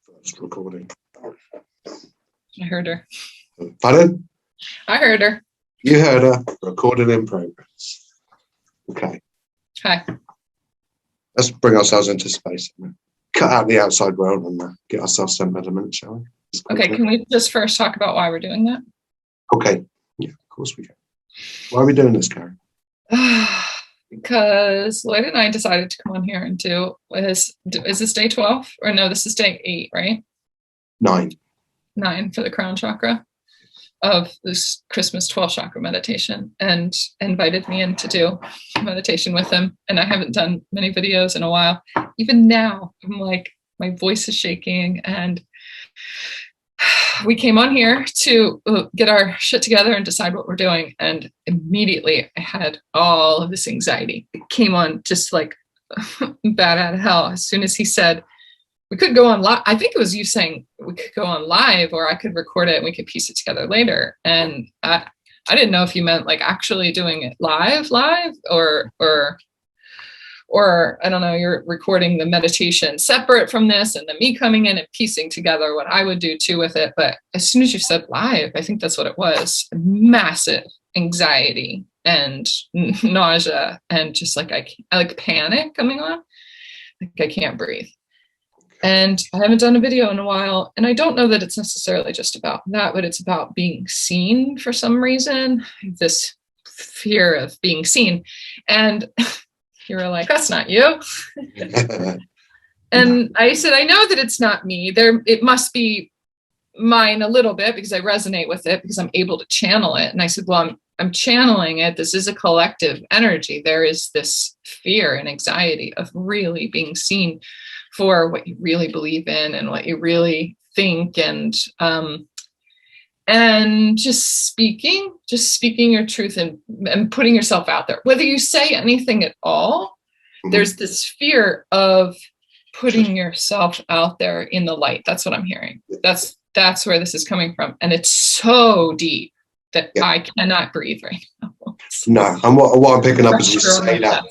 first recording. I heard her. Pardon? I heard her. You heard her. Recording in progress. Okay. Hi. Let's bring ourselves into space. Cut out the outside world and get ourselves centered a minute, shall we? Okay, can we just first talk about why we're doing that? Okay. Yeah, of course we can. Why are we doing this, Karen? Because Lloyd and I decided to come on here and do, is this day 12? Or no, this is day 8, right? 9 for the crown chakra of this Christmas 12 chakra meditation, and invited me in to do meditation with him. And I haven't done many videos in a while. Even now, I'm like, my voice is shaking, and we came on here to get our shit together and decide what we're doing. And immediately I had all of this anxiety. It came on just like bad out of hell. As soon as he said, we could go on live. I think it was you saying we could go on live, or I could record it and we could piece it together later. And I didn't know if you meant like actually doing it live, or I don't know, you're recording the meditation separate from this, and then me coming in and piecing together what I would do too with it. But as soon as you said live, I think that's what it was. Massive anxiety and nausea, and just like I like panic coming on. Like I can't breathe. And I haven't done a video in a while. And I don't know that it's necessarily just about that, but it's about being seen for some reason. This fear of being seen. And you were like, that's not you. And I said, I know that it's not me. It must be mine a little bit, because I resonate with it, because I'm able to channel it. And I said, well, I'm channeling it. This is a collective energy. There is this fear and anxiety of really being seen for what you really believe in and what you really think, and just speaking your truth and putting yourself out there. Whether you say anything at all, there's this fear of putting yourself out there in the light. That's what I'm hearing. That's where this is coming from. And it's so deep that I cannot breathe right now. No, and what I'm picking up is you say that.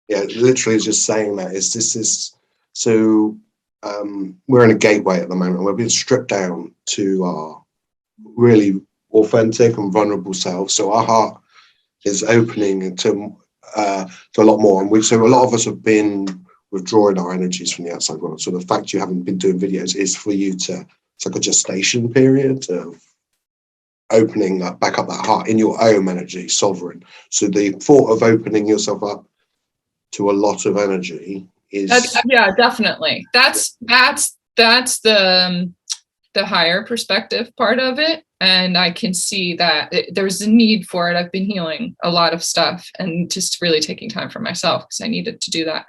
Yeah, literally just saying that is this is so we're in a gateway at the moment. We're being stripped down to our really authentic and vulnerable selves. So our heart is opening to a lot more. And so a lot of us have been withdrawing our energies from the outside world. So the fact you haven't been doing videos is for you to, it's like a gestation period of opening back up that heart in your own energy, sovereign. So the thought of opening yourself up to a lot of energy is definitely. That's the higher perspective part of it. And I can see that there's a need for it. I've been healing a lot of stuff and just really taking time for myself, because I needed to do that.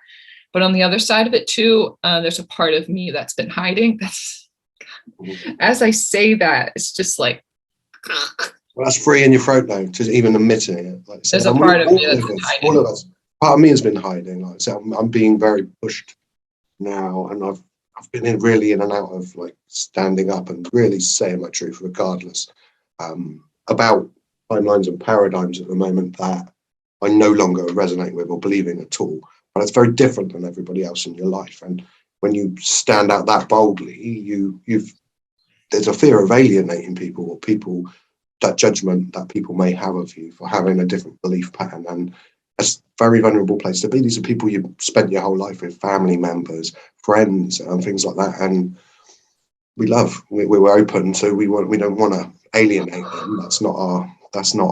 But on the other side of it too, there's a part of me that's been hiding. As I say that, it's just like, well, that's free in your throat though, to even admitting it. Like there's a part of me that's been hiding. All of us. Part of me has been hiding. Like so, I'm being very pushed now, and I've been really in and out of like standing up and really saying my truth, regardless, about timelines and paradigms at the moment that I no longer resonate with or believe in at all. But it's very different than everybody else in your life. And when you stand out that boldly, there's a fear of alienating people, or people, that judgment that people may have of you for having a different belief pattern. And it's a very vulnerable place to be. These are people you've spent your whole life with, family members, friends, and things like that. And we love. We're open, so we don't want to alienate them. That's not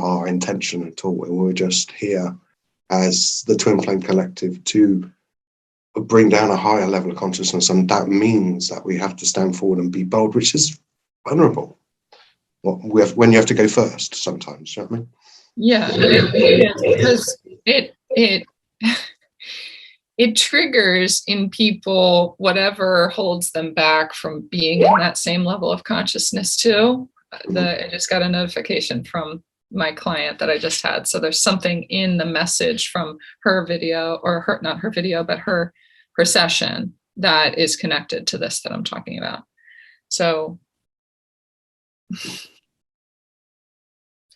our intention at all. We're just here as the Twin Flame Collective to bring down a higher level of consciousness, and that means that we have to stand forward and be bold, which is vulnerable. When you have to go first, sometimes. You know what I mean? Yeah, it is, because it triggers in people whatever holds them back from being in that same level of consciousness too. I just got a notification from my client that I just had. So there's something in the message from her video, or not her video, but her session, that is connected to this that I'm talking about. So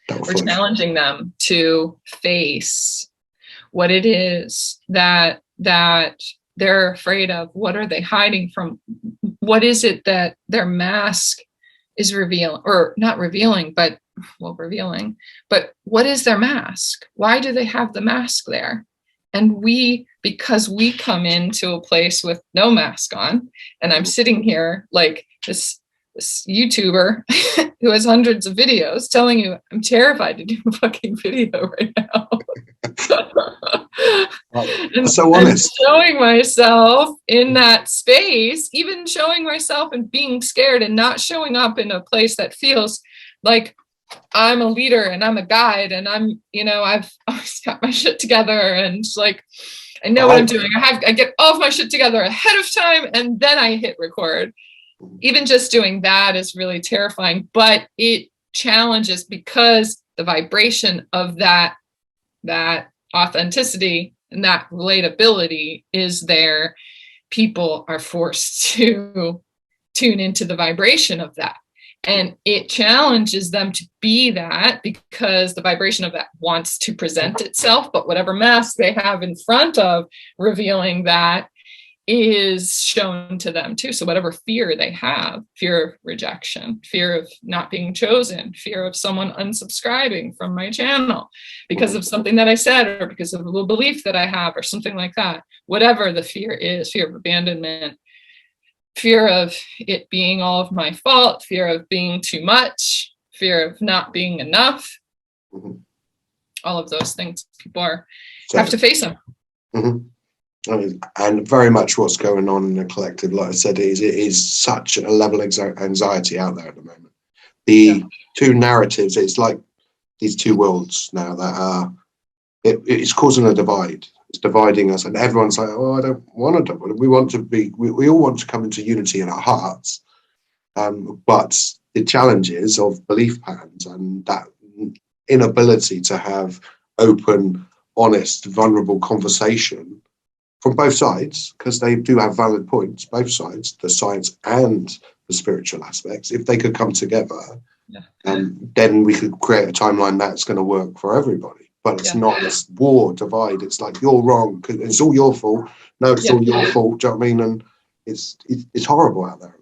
we're challenging them to face what it is that they're afraid of? What are they hiding from? What is it that their mask is revealing, or not revealing, but revealing, but what is their mask? Why do they have the mask there? And because we come into a place with no mask on, and I'm sitting here like this YouTuber who has hundreds of videos telling you I'm terrified to do a fucking video right now. So honest. And showing myself in that space, even showing myself and being scared and not showing up in a place that feels like I'm a leader and I'm a guide and I'm, I've always got my shit together and like, I know what I'm doing. I get all of my shit together ahead of time and then I hit record. Even just doing that is really terrifying, but it challenges because the vibration of that authenticity and that relatability is there. People are forced to tune into the vibration of that. And it challenges them to be that because the vibration of that wants to present itself, but whatever mask they have in front of revealing that is shown to them too. So whatever fear they have, fear of rejection, fear of not being chosen, fear of someone unsubscribing from my channel because of something that I said or because of a belief that I have or something like that, whatever the fear is, fear of abandonment, fear of it being all of my fault, fear of being too much, fear of not being enough, all of those things people have to face them. And very much what's going on in the collective, like I said, it is such a level of anxiety out there at the moment. The two narratives, it's like these two worlds now that are, it's causing a divide. It's dividing us, and everyone's like, "Oh, I don't want to. We want to be. We all want to come into unity in our hearts." But the challenges of belief patterns and that inability to have open, honest, vulnerable conversation from both sides, because they do have valid points, both sides, the science and the spiritual aspects. If they could come together, then we could create a timeline that's going to work for everybody. But it's not this war divide. It's like, you're wrong because it's all your fault. No, it's all your fault. Do you know what I mean? And it's horrible out there.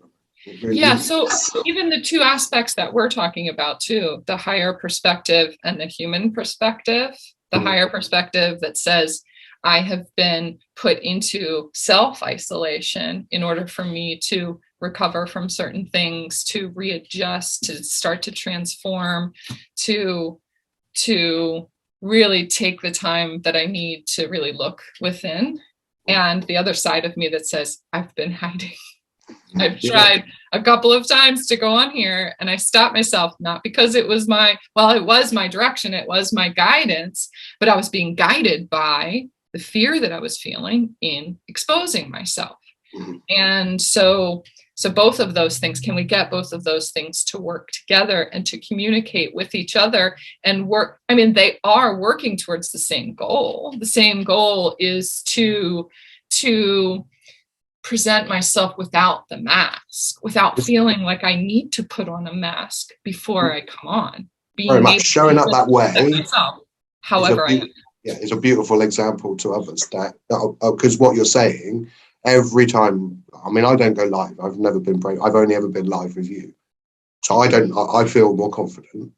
Really is. So even the two aspects that we're talking about too, the higher perspective and the human perspective, the higher perspective that says, I have been put into self-isolation in order for me to recover from certain things, to readjust, to start to transform, to really take the time that I need to really look within. And the other side of me that says, I've been hiding. I've tried a couple of times to go on here and I stopped myself, not because it was my direction, it was my guidance, but I was being guided by the fear that I was feeling in exposing myself. And so both of those things, can we get both of those things to work together and to communicate with each other and work? I mean, they are working towards the same goal. The same goal is to present myself without the mask, without feeling like I need to put on a mask before I come on. Very much showing up that way. Myself, however I am. Yeah, it's a beautiful example to others that, because what you're saying, every time, I mean, I don't go live. I've never been brave. I've only ever been live with you. So I feel more confident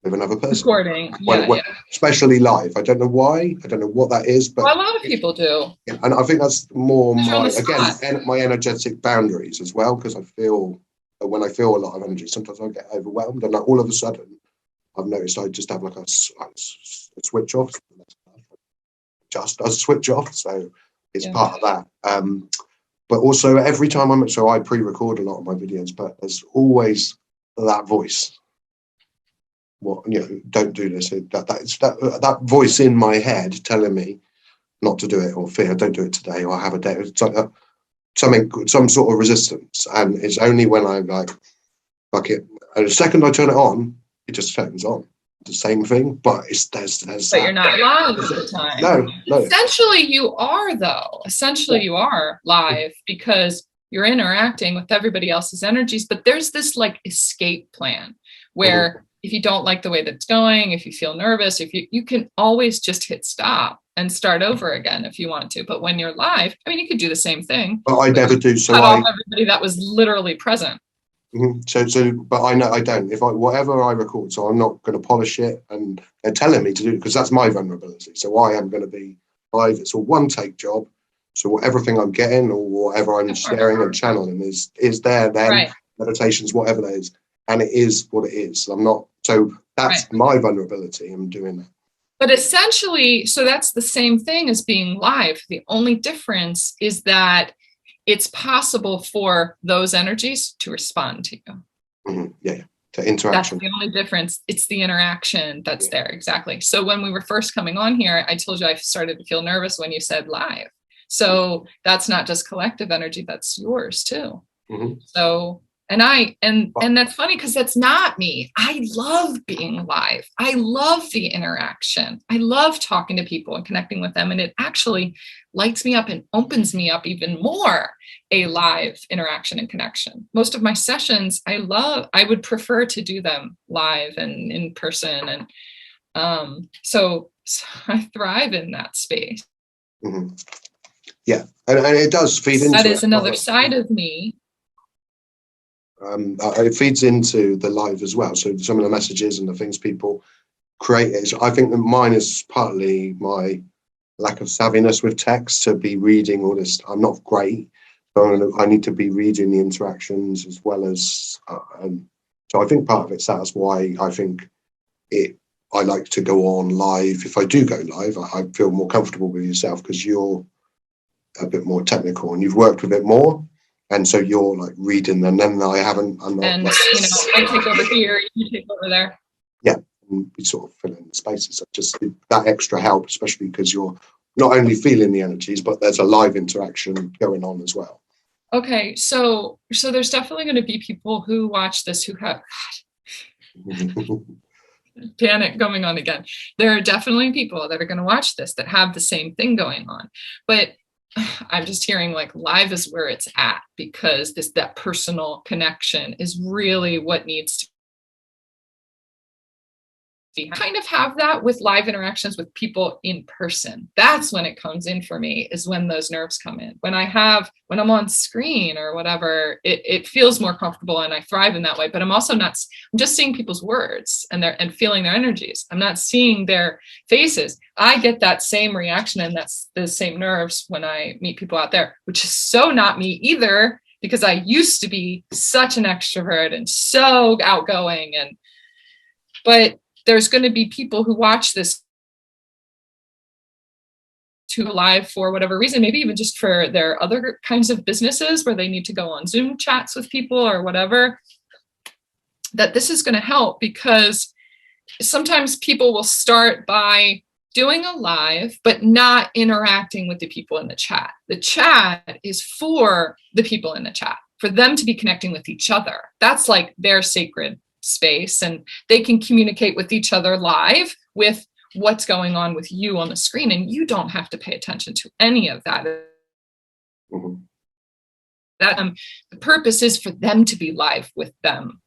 with another person. Recording, especially live. I don't know why. I don't know what that is, but a lot of people do. Yeah, and I think that's more my energetic boundaries as well, because I feel that when I feel a lot of energy, sometimes I get overwhelmed, and like all of a sudden, I've noticed I just have like a switch off. Just a switch off, so it's part of that. But also every time I pre-record a lot of my videos, but there's always that voice. Don't do this. That voice in my head telling me not to do it, or fear, don't do it today, or have a day. It's like some sort of resistance, and it's only when I'm like, fuck it. And the second I turn it on, it just turns on. The same thing, but there's but you're not live at the time. No. Essentially you are, though. You are live because you're interacting with everybody else's energies, but there's this like escape plan where if you don't like the way that's going, if you feel nervous, if you can always just hit stop and start over again if you want to. But when you're live, I mean, you could do the same thing. But I never do. So cut off everybody that was literally present. But I know I don't. If whatever I record, so I'm not going to polish it, and they're telling me to do it because that's my vulnerability. So I am going to be live. It's a one take job. So everything I'm getting or whatever I'm sharing and channeling is there. Then right. Meditations, whatever that is, and it is what it is. I'm not. So that's my vulnerability. I'm doing that. But essentially, so that's the same thing as being live. The only difference is that it's possible for those energies to respond to you. Mm-hmm. Yeah, to interaction. That's the only difference. It's the interaction that's there. Exactly. So when we were first coming on here, I told you I started to feel nervous when you said live. So that's not just collective energy, that's yours too. Mm-hmm. So, and that's funny because that's not me. I love being live. I love the interaction. I love talking to people and connecting with them. And it actually lights me up and opens me up even more, a live interaction and connection. Most of my sessions, I would prefer to do them live and in person. And so I thrive in that space. Mm-hmm. Yeah, and it does feed into that is another side of me. It feeds into the live as well. So some of the messages and the things people create, I think that mine is partly my lack of savviness with text, to be reading all this. I'm not great, so I need to be reading the interactions as well as. So I think part of it's that's why I think I like to go on live. If I do go live, I feel more comfortable with yourself because you're a bit more technical and you've worked with it more, and so you're like reading them. Then I'm not. And like, I take over here, you take over there. Yeah, and we sort of fill in the spaces. So just that extra help, especially because you're not only feeling the energies, but there's a live interaction going on as well. Okay, so there's definitely going to be people who watch this who have panic going on again. There are definitely people that are going to watch this that have the same thing going on, but I'm just hearing like live is where it's at, because that personal connection is really what needs to be. I kind of have that with live interactions with people in person. That's when it comes in for me, is when those nerves come in. When I'm on screen or whatever, it feels more comfortable and I thrive in that way. But I'm just seeing people's words and feeling their energies. I'm not seeing their faces. I get that same reaction and that's the same nerves when I meet people out there, which is so not me either, because I used to be such an extrovert and so outgoing. But there's going to be people who watch this to live for whatever reason, maybe even just for their other kinds of businesses where they need to go on Zoom chats with people or whatever, that this is going to help, because sometimes people will start by doing a live, but not interacting with the people in the chat. The chat is for the people in the chat, for them to be connecting with each other. That's like their sacred space, and they can communicate with each other live with what's going on with you on the screen, and you don't have to pay attention to any of that. Mm-hmm. The purpose is for them to be live with them.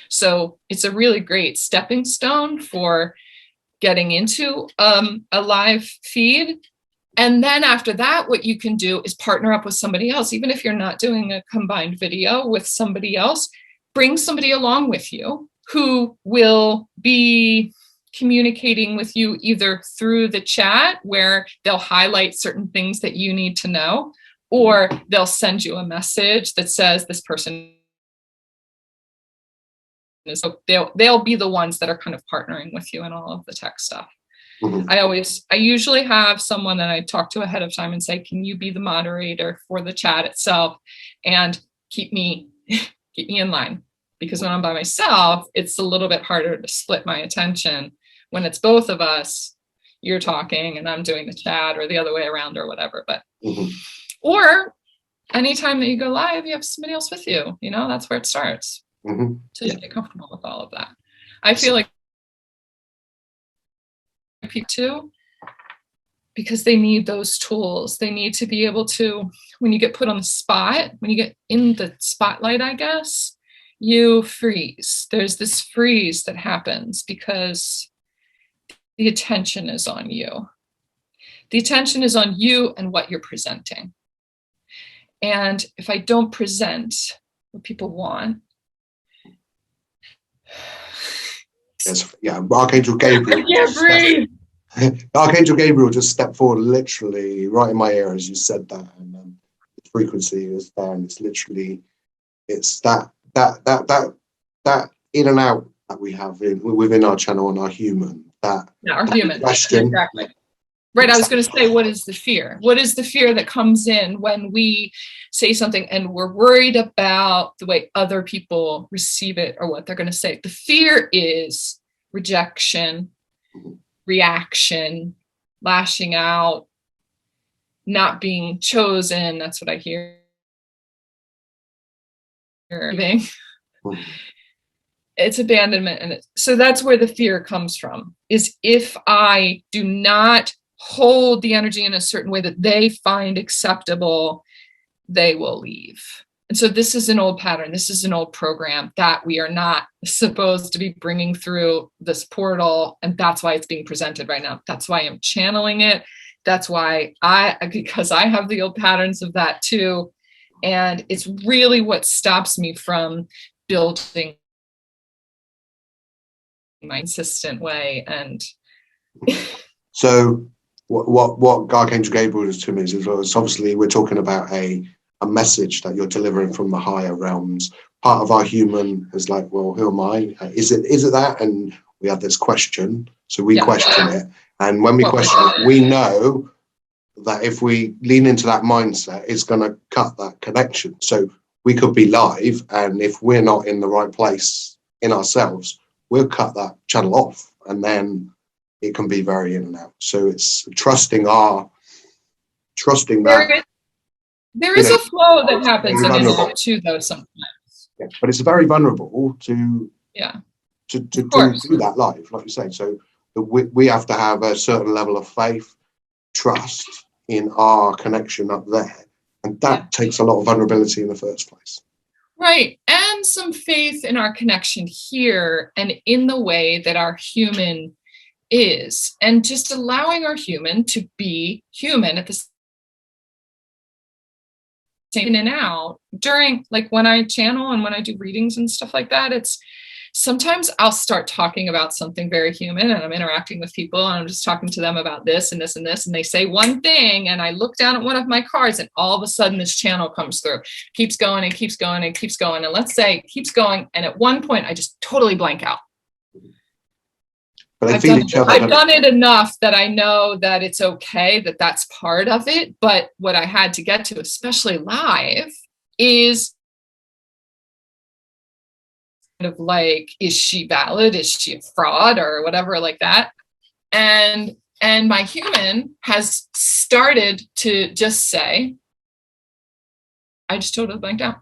So it's a really great stepping stone for getting into a live feed. And then after that, what you can do is partner up with somebody else. Even if you're not doing a combined video with somebody else, bring somebody along with you who will be communicating with you either through the chat, where they'll highlight certain things that you need to know, or they'll send you a message that says this person is. So they'll be the ones that are kind of partnering with you in all of the tech stuff. Mm-hmm. I usually have someone that I talk to ahead of time and say, can you be the moderator for the chat itself and keep me in line? Because when I'm by myself, it's a little bit harder to split my attention. When it's both of us, you're talking and I'm doing the chat, or the other way around, or whatever. But or anytime that you go live, you have somebody else with you. That's where it starts. Mm-hmm. So you get comfortable with all of that. I feel like people too, because they need those tools. They need to be able to, when you get put on the spot, when you get in the spotlight, I guess, you freeze. There's this freeze that happens because the attention is on you. The attention is on you and what you're presenting. And if I don't present what people want, yes, yeah, Archangel Gabriel. I can't breathe. Archangel Gabriel just stepped forward, literally right in my ear as you said that, and the frequency is there, and it's literally, it's that in and out that we have within our channel and our human. Our human question. Exactly. Right. I was going to say, what is the fear? What is the fear that comes in when we say something and we're worried about the way other people receive it or what they're going to say? The fear is rejection, reaction, lashing out, not being chosen. That's what I hear. It's abandonment. And so that's where the fear comes from, is if I do not hold the energy in a certain way that they find acceptable, they will leave. And so this is an old pattern. This is an old program that we are not supposed to be bringing through this portal. And that's why it's being presented right now. That's why I'm channeling it. That's why because I have the old patterns of that too. And it's really what stops me from building my consistent way. And so what Archangel Gabriel is to me is obviously we're talking about a message that you're delivering from the higher realms. Part of our human is like, well, who am I? Is it that? And we have this question, so we question it. And when we question it, we know that if we lean into that mindset, it's going to cut that connection. So we could be live, and if we're not in the right place in ourselves, we'll cut that channel off, and then it can be very in and out. So it's trusting that. There is a flow that happens in and out too, though, sometimes. Yeah, but it's very vulnerable to do that live, like you say. So we have to have a certain level of faith, trust in our connection up there, and that takes a lot of vulnerability in the first place. Right. And some faith in our connection here and in the way that our human is, and just allowing our human to be human at the same in and out during, like when I channel and when I do readings and stuff like that. It's sometimes I'll start talking about something very human, and I'm interacting with people and I'm just talking to them about this and this and this, and they say one thing, and I look down at one of my cards, and all of a sudden this channel comes through, keeps going and keeps going and keeps going, and let's say it keeps going, and at one point I just totally blank out. But I've done it enough that I know that it's okay, that that's part of it. But what I had to get to, especially live, is kind of like, is she valid? Is she a fraud or whatever like that? And my human has started to just say, I just totally blanked out.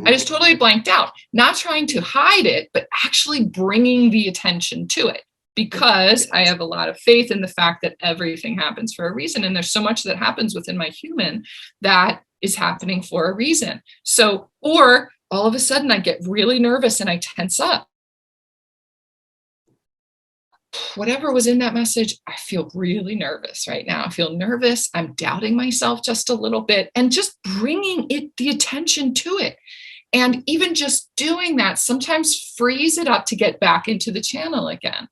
I just totally blanked out, not trying to hide it, but actually bringing the attention to it, because I have a lot of faith in the fact that everything happens for a reason. And there's so much that happens within my human that is happening for a reason. So, or all of a sudden I get really nervous and I tense up. Whatever was in that message, I feel really nervous right now. I feel nervous. I'm doubting myself just a little bit, and just bringing the attention to it. And even just doing that sometimes frees it up to get back into the channel again.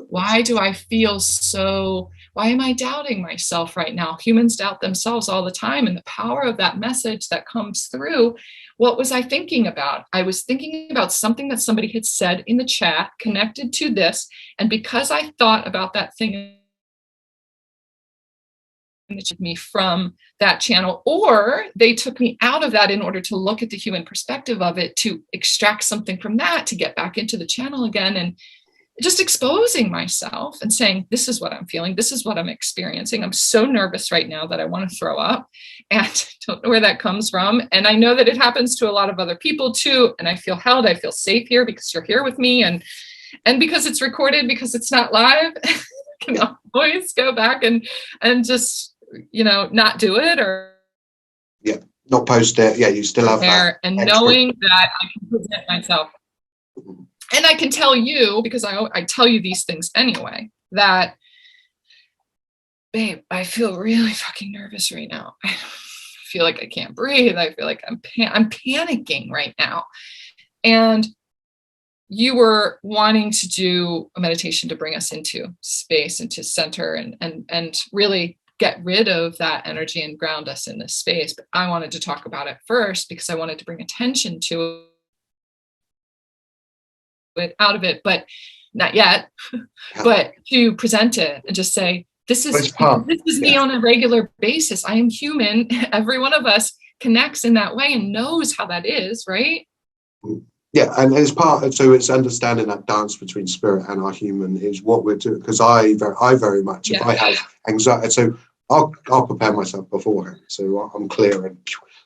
Why do I feel so, why am I doubting myself right now? Humans doubt themselves all the time. And the power of that message that comes through, what was I thinking about? I was thinking about something that somebody had said in the chat connected to this. And because I thought about that thing, me from that channel, or they took me out of that in order to look at the human perspective of it, to extract something from that, to get back into the channel again, and just exposing myself and saying, this is what I'm feeling. This is what I'm experiencing. I'm so nervous right now that I want to throw up, and don't know where that comes from. And I know that it happens to a lot of other people too. And I feel held. I feel safe here because you're here with me, and because it's recorded, because it's not live. I can always go back and just, not do it, or not post it. Yeah, you still have that. And knowing that I can present myself. And I can tell you, because I tell you these things anyway, that babe, I feel really fucking nervous right now. I feel like I can't breathe. I feel like I'm panicking right now. And you were wanting to do a meditation to bring us into space, into center, and really get rid of that energy and ground us in this space. But I wanted to talk about it first because I wanted to bring attention to it out of it, but not yet, but to present it and just say, this is me on a regular basis. I am human. Every one of us connects in that way and knows how that is, right? Yeah, and it's so it's understanding that dance between spirit and our human is what we're doing. Because I very much, if I have anxiety, so I'll prepare myself beforehand, so I'm clear, and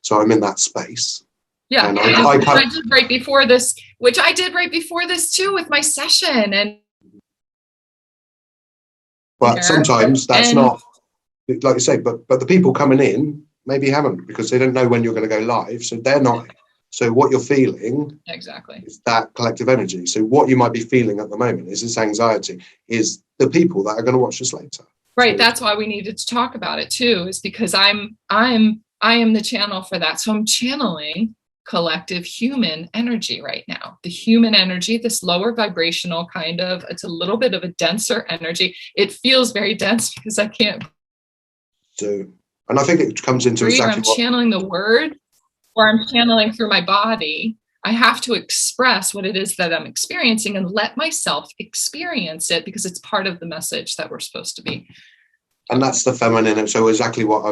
so I'm in that space. Yeah, and I did right before this, which I did right before this too with my session, but sometimes that's not, like you say, but the people coming in maybe haven't, because they don't know when you're going to go live, so they're not. So what you're feeling exactly is that collective energy. So what you might be feeling at the moment is this anxiety, is the people that are going to watch this later. Right. So that's why we needed to talk about it too, is because I am the channel for that. So I'm channeling collective human energy right now. The human energy, this lower vibrational kind of, it's a little bit of a denser energy. It feels very dense because I can't. So, and I think it comes into exactly I'm channeling the word, or I'm channeling through my body. I have to express what it is that I'm experiencing and let myself experience it, because it's part of the message that we're supposed to be. And that's the feminine. So exactly what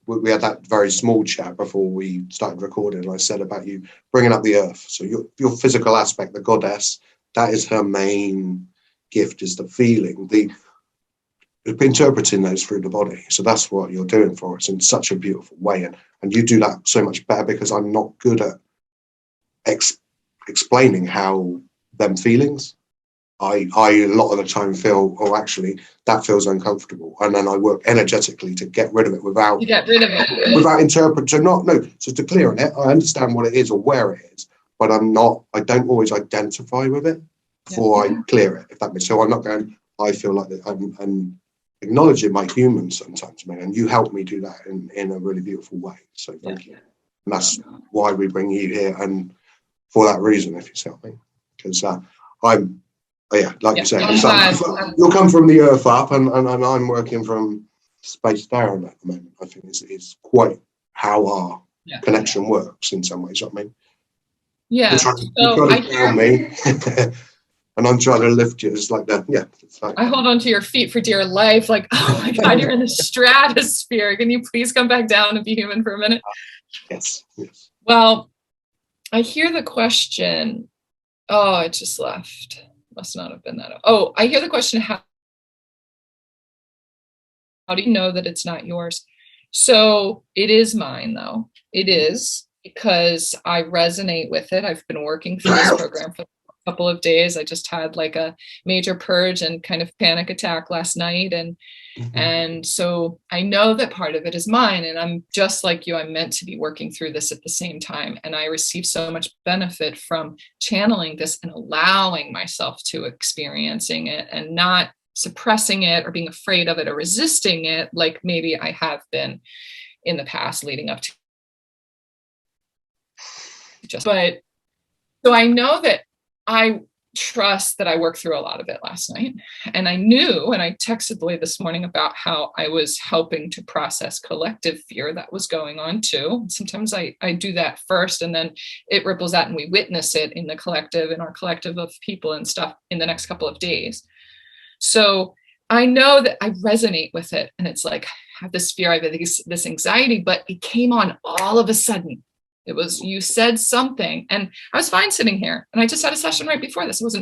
we had that very small chat before we started recording. I said about you bringing up the earth. So your physical aspect, the goddess, that is her main gift, is the feeling, interpreting those through the body. So that's what you're doing for us in such a beautiful way. And you do that so much better, because I'm not good at explaining how them feelings. I a lot of the time feel, oh, actually, that feels uncomfortable, and then I work energetically to get rid of it without interpreting. So to clear on it, I understand what it is or where it is, but I don't always identify with it before I clear it. If that makes sense. So I'm not going, I feel like that I'm acknowledging my human sometimes, man, and you help me do that in a really beautiful way. So thank you. And that's why we bring you here, and for that reason, if you see what I mean, because you say, you'll come from the earth up, and I'm working from space down at the moment. I think it's quite how our connection works in some ways. I mean, you're trying to down me, and I'm trying to lift you. It's like that. Yeah, it's like, I hold on to your feet for dear life. Like, oh my God, you're in the stratosphere. Can you please come back down and be human for a minute? Yes. Well, I hear the question. Oh, it just left. Must not have been that. Oh, I hear the question, how do you know that it's not yours? So it is mine, though. It is, because I resonate with it. I've been working through this program for a couple of days. I just had like a major purge and kind of panic attack last night. And so I know that part of it is mine, and I'm just like you. I'm meant to be working through this at the same time. And I receive so much benefit from channeling this and allowing myself to experiencing it, and not suppressing it or being afraid of it or resisting it like maybe I have been in the past leading up to but so I know that I trust that I worked through a lot of it last night. And I knew, and I texted Lloyd this morning about how I was helping to process collective fear that was going on too. Sometimes I do that first, and then it ripples out and we witness it in the collective, in our collective of people and stuff in the next couple of days. So I know that I resonate with it. And it's like, I have this fear, I have this anxiety, but it came on all of a sudden. It was, you said something, and I was fine sitting here, and I just had a session right before this. It was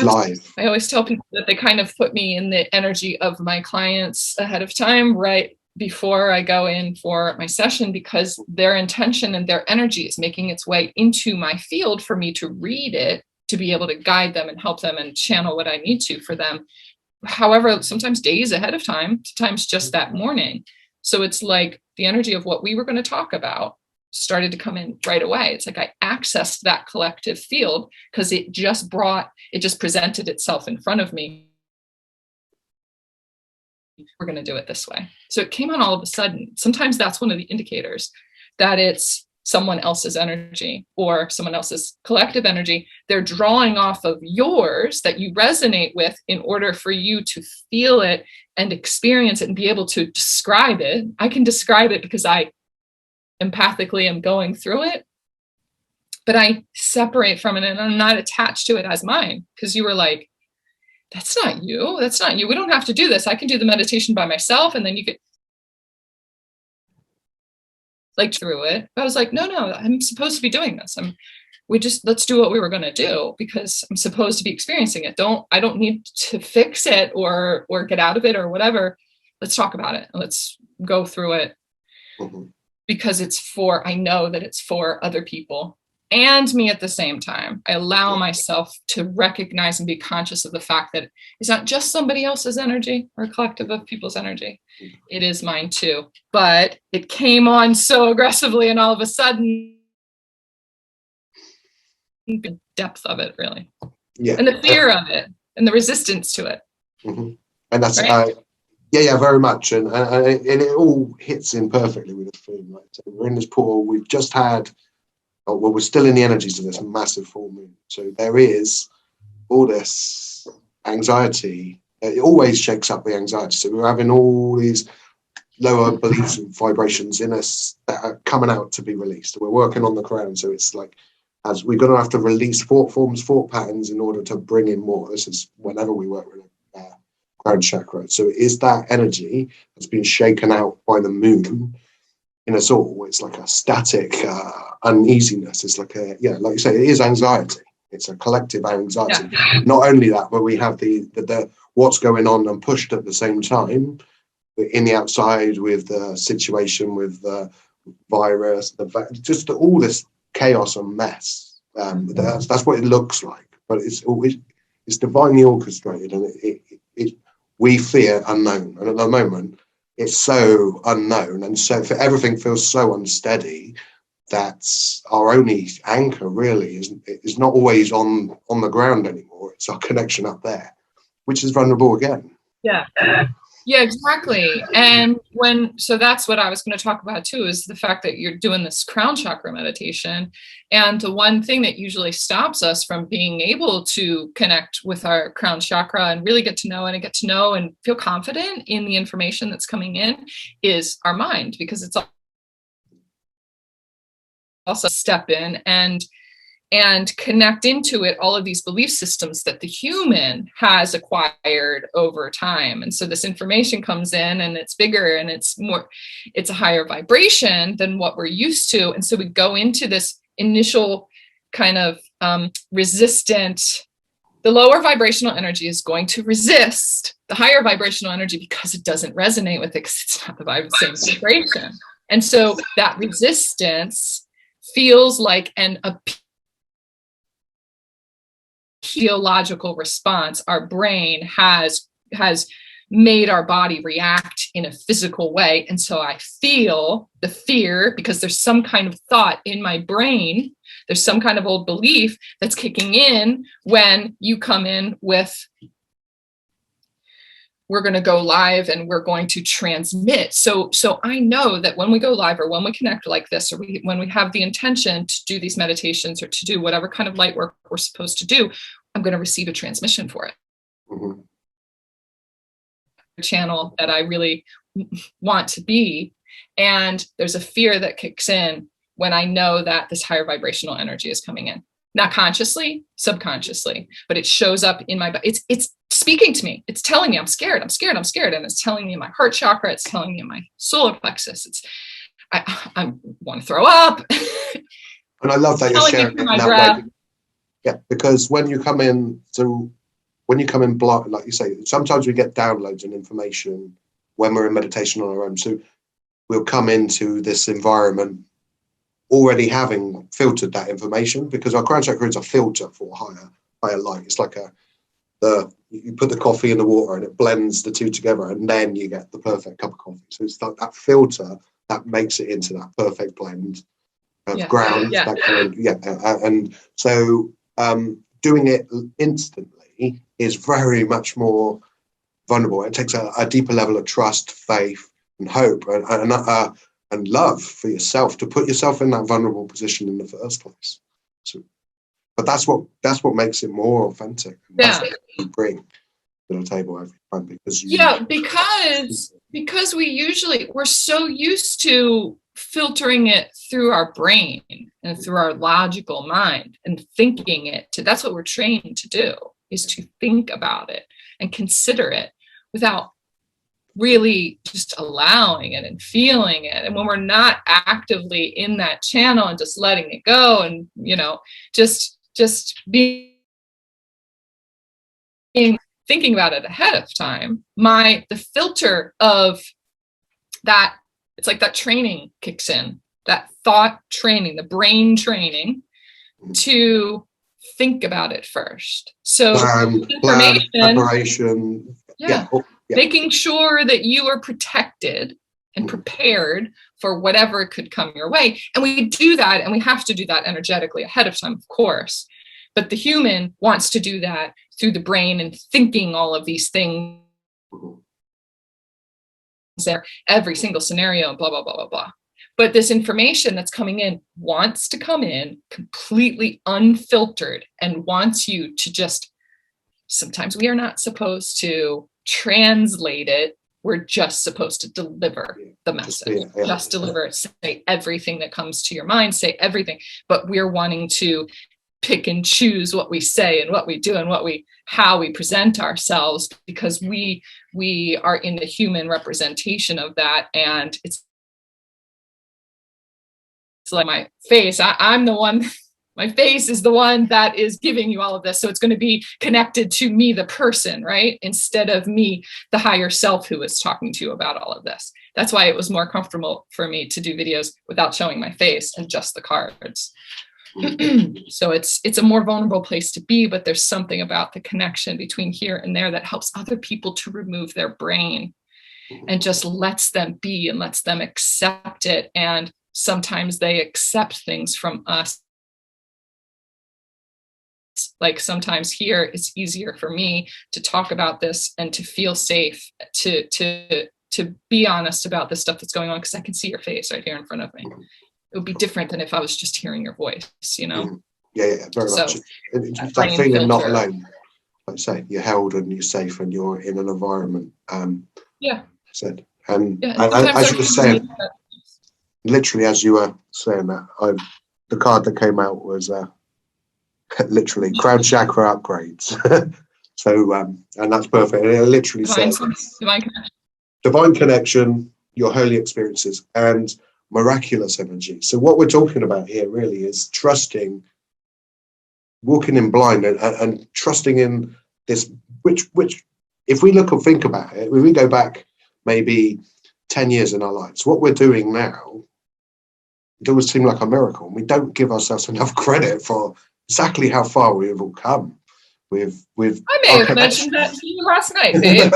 live. I always tell people that they kind of put me in the energy of my clients ahead of time, right before I go in for my session, because their intention and their energy is making its way into my field for me to read it, to be able to guide them and help them and channel what I need to for them. However, sometimes days ahead of time, sometimes just that morning. So it's like the energy of what we were going to talk about started to come in right away. It's like I accessed that collective field because it just presented itself in front of me we're going to do it this way. So it came on all of a sudden. Sometimes that's one of the indicators that it's someone else's energy or someone else's collective energy. They're drawing off of yours that you resonate with in order for you to feel it and experience it and be able to describe it. I can describe it because I empathically am going through it, but I separate from it and I'm not attached to it as mine, because you were like, that's not you. That's not you. We don't have to do this. I can do the meditation by myself. And then you could like through it. But I was like, no, I'm supposed to be doing this. Let's do what we were going to do because I'm supposed to be experiencing it. I don't need to fix it or get out of it or whatever. Let's talk about it. Let's go through it because I know that it's for other people and me at the same time. I allow myself to recognize and be conscious of the fact that it's not just somebody else's energy or a collective of people's energy. It is mine too. But it came on so aggressively and all of a sudden, the depth of it really. Yeah. And the fear of it and the resistance to it. And that's, right? Very much. And it all hits in perfectly with the theme. Like, so we're in this portal, we've just had, we're still in the energies of this massive full moon. So there is all this anxiety. It always shakes up the anxiety. So we're having all these lower beliefs and vibrations in us that are coming out to be released. We're working on the crown. So it's like, as we're going to have to release thought forms, thought patterns in order to bring in more. This is whenever we work with crown chakra. So it is that energy that's been shaken out by the moon in us all. It's like a static uneasiness. It's like like you say, it is anxiety. It's a collective anxiety. Yeah. Not only that, but we have the what's going on and pushed at the same time in the outside with the situation with the virus, just all this chaos and mess. That's what it looks like, but it's divinely orchestrated, and we fear unknown, and at the moment it's so unknown, and so for everything feels so unsteady. That's our only anchor, really. Is not always on the ground anymore. It's our connection up there, which is vulnerable again. Yeah, exactly. And so that's what I was going to talk about too, is the fact that you're doing this crown chakra meditation. And the one thing that usually stops us from being able to connect with our crown chakra and really get to know and feel confident in the information that's coming in is our mind, because it's also step in and connect into it all of these belief systems that the human has acquired over time. And so this information comes in and it's bigger and it's a higher vibration than what we're used to. And so we go into this initial kind of resistant. The lower vibrational energy is going to resist the higher vibrational energy because it doesn't resonate with it, because it's not the same vibration. And so that resistance feels like a physiological response. Our brain has made our body react in a physical way. And so I feel the fear because there's some kind of thought in my brain. There's some kind of old belief that's kicking in when you come in with, we're going to go live and we're going to transmit. So I know that when we go live or when we connect like this, or when we have the intention to do these meditations or to do whatever kind of light work we're supposed to do, I'm going to receive a transmission for it. Mm-hmm. Channel that I really want to be. And there's a fear that kicks in when I know that this higher vibrational energy is coming in. Not consciously, subconsciously, but it shows up in my body. It's speaking to me. It's telling me I'm scared. And it's telling me in my heart chakra. It's telling me in my solar plexus. I want to throw up. And I love that you're sharing it that way. Yeah, because when you come in blind, like you say, sometimes we get downloads and information when we're in meditation on our own. So we'll come into this environment already having filtered that information, because our crown chakra is a filter for higher light. It's like you put the coffee in the water and it blends the two together, and then you get the perfect cup of coffee. So it's like that filter that makes it into that perfect blend of ground. Yeah. And so doing it instantly is very much more vulnerable. It takes a deeper level of trust, faith, and hope, and love for yourself to put yourself in that vulnerable position in the first place. So, but that's what makes it more authentic. That's what you bring to the table every time, because we're so used to filtering it through our brain and through our logical mind and thinking it that's what we're trained to do, is to think about it and consider it without really just allowing it and feeling it. And when we're not actively in that channel and just letting it go and, just being thinking about it ahead of time, the filter of that, it's like that training kicks in, that thought training, the brain training to think about it first. So preparation, making sure that you are protected and prepared for whatever could come your way. And we do that, and we have to do that energetically ahead of time, of course. But the human wants to do that through the brain and thinking all of these things there, every single scenario, blah, blah, blah, blah, blah. But this information that's coming in wants to come in completely unfiltered and wants you to just, sometimes we are not supposed to translate it. We're just supposed to deliver the message, just deliver it, say everything that comes to your mind, say everything. But we're wanting to pick and choose what we say and what we do and how we present ourselves, because we are in the human representation of that. And it's like my face, I'm the one, my face is the one that is giving you all of this. So it's going to be connected to me, the person, right? Instead of me, the higher self who is talking to you about all of this. That's why it was more comfortable for me to do videos without showing my face and just the cards. So it's a more vulnerable place to be, but there's something about the connection between here and there that helps other people to remove their brain and just lets them be and lets them accept it. And sometimes they accept things from us. Like sometimes here it's easier for me to talk about this and to feel safe, to be honest about the stuff that's going on, because I can see your face right here in front of me. It would be different than if I was just hearing your voice, Yeah, very much. It's that feeling not alone. Like I say, you're held and you're safe and you're in an environment. Said. And as you were saying, literally as you were saying that, the card that came out was literally crown chakra upgrades. So, and that's perfect. And it literally says divine connection, your holy experiences, and miraculous energy. So what we're talking about here really is trusting, walking in blind and trusting in this, which if we look and think about it, when we go back maybe 10 years in our lives, what we're doing now, it always seems like a miracle. And we don't give ourselves enough credit for exactly how far we have all come with I may have mentioned that to you last night, babe.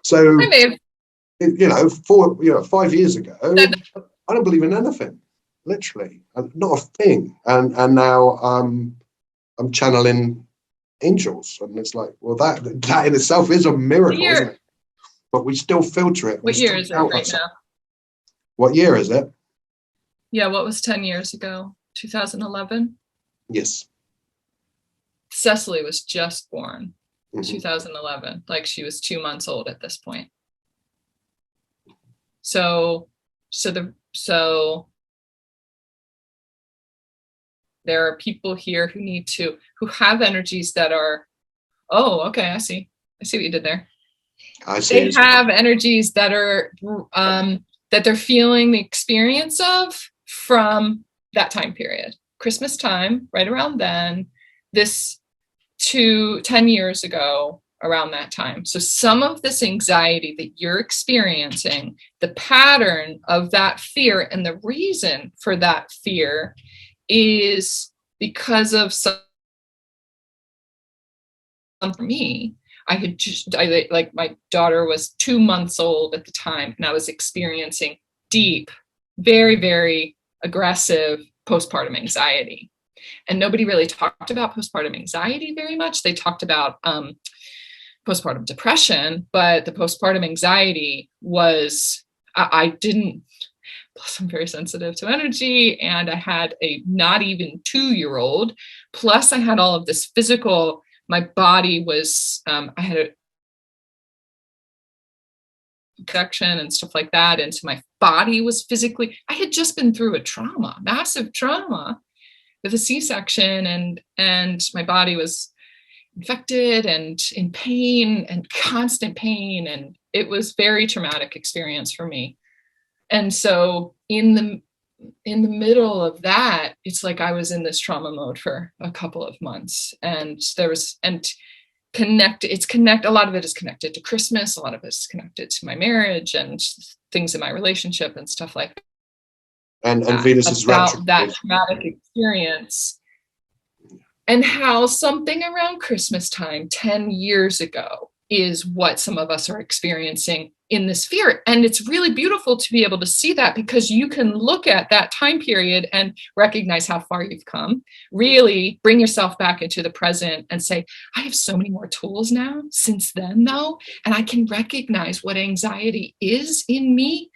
So I may have 5 years ago, I don't believe in anything, literally, not a thing. And now I'm channeling angels, and it's like, well, that in itself is a miracle, isn't it? But we still filter it. What year is it right now? What year is it? Yeah, what was 10 years ago? 2011? Yes. Cecily was just born in 2011. Like she was 2 months old at this point. So there are people here who have energies that are, I see what you did there. They have energies that are, that they're feeling the experience of from that time period, Christmas time, right around then, 10 years ago, around that time. So some of this anxiety that you're experiencing, the pattern of that fear and the reason for that fear is because of some, for me, like my daughter was 2 months old at the time, and I was experiencing deep, very, very aggressive postpartum anxiety. And nobody really talked about postpartum anxiety very much. They talked about postpartum depression, but the postpartum anxiety was, I didn't, plus I'm very sensitive to energy, and I had a not even 2-year-old, plus I had all of this physical, my body was, I had a infection and stuff like that, and so my body was physically, I had just been through a trauma, massive trauma with a C-section, and my body was infected and in pain and constant pain, and it was very traumatic experience for me. And so in the middle of that, it's like I was in this trauma mode for a couple of months, and a lot of it is connected to Christmas, a lot of it is connected to my marriage and things in my relationship and stuff like that. And Venus is about that traumatic experience, and how something around Christmas time 10 years ago is what some of us are experiencing in this fear. And it's really beautiful to be able to see that, because you can look at that time period and recognize how far you've come, really bring yourself back into the present and say, I have so many more tools now since then, though, and I can recognize what anxiety is in me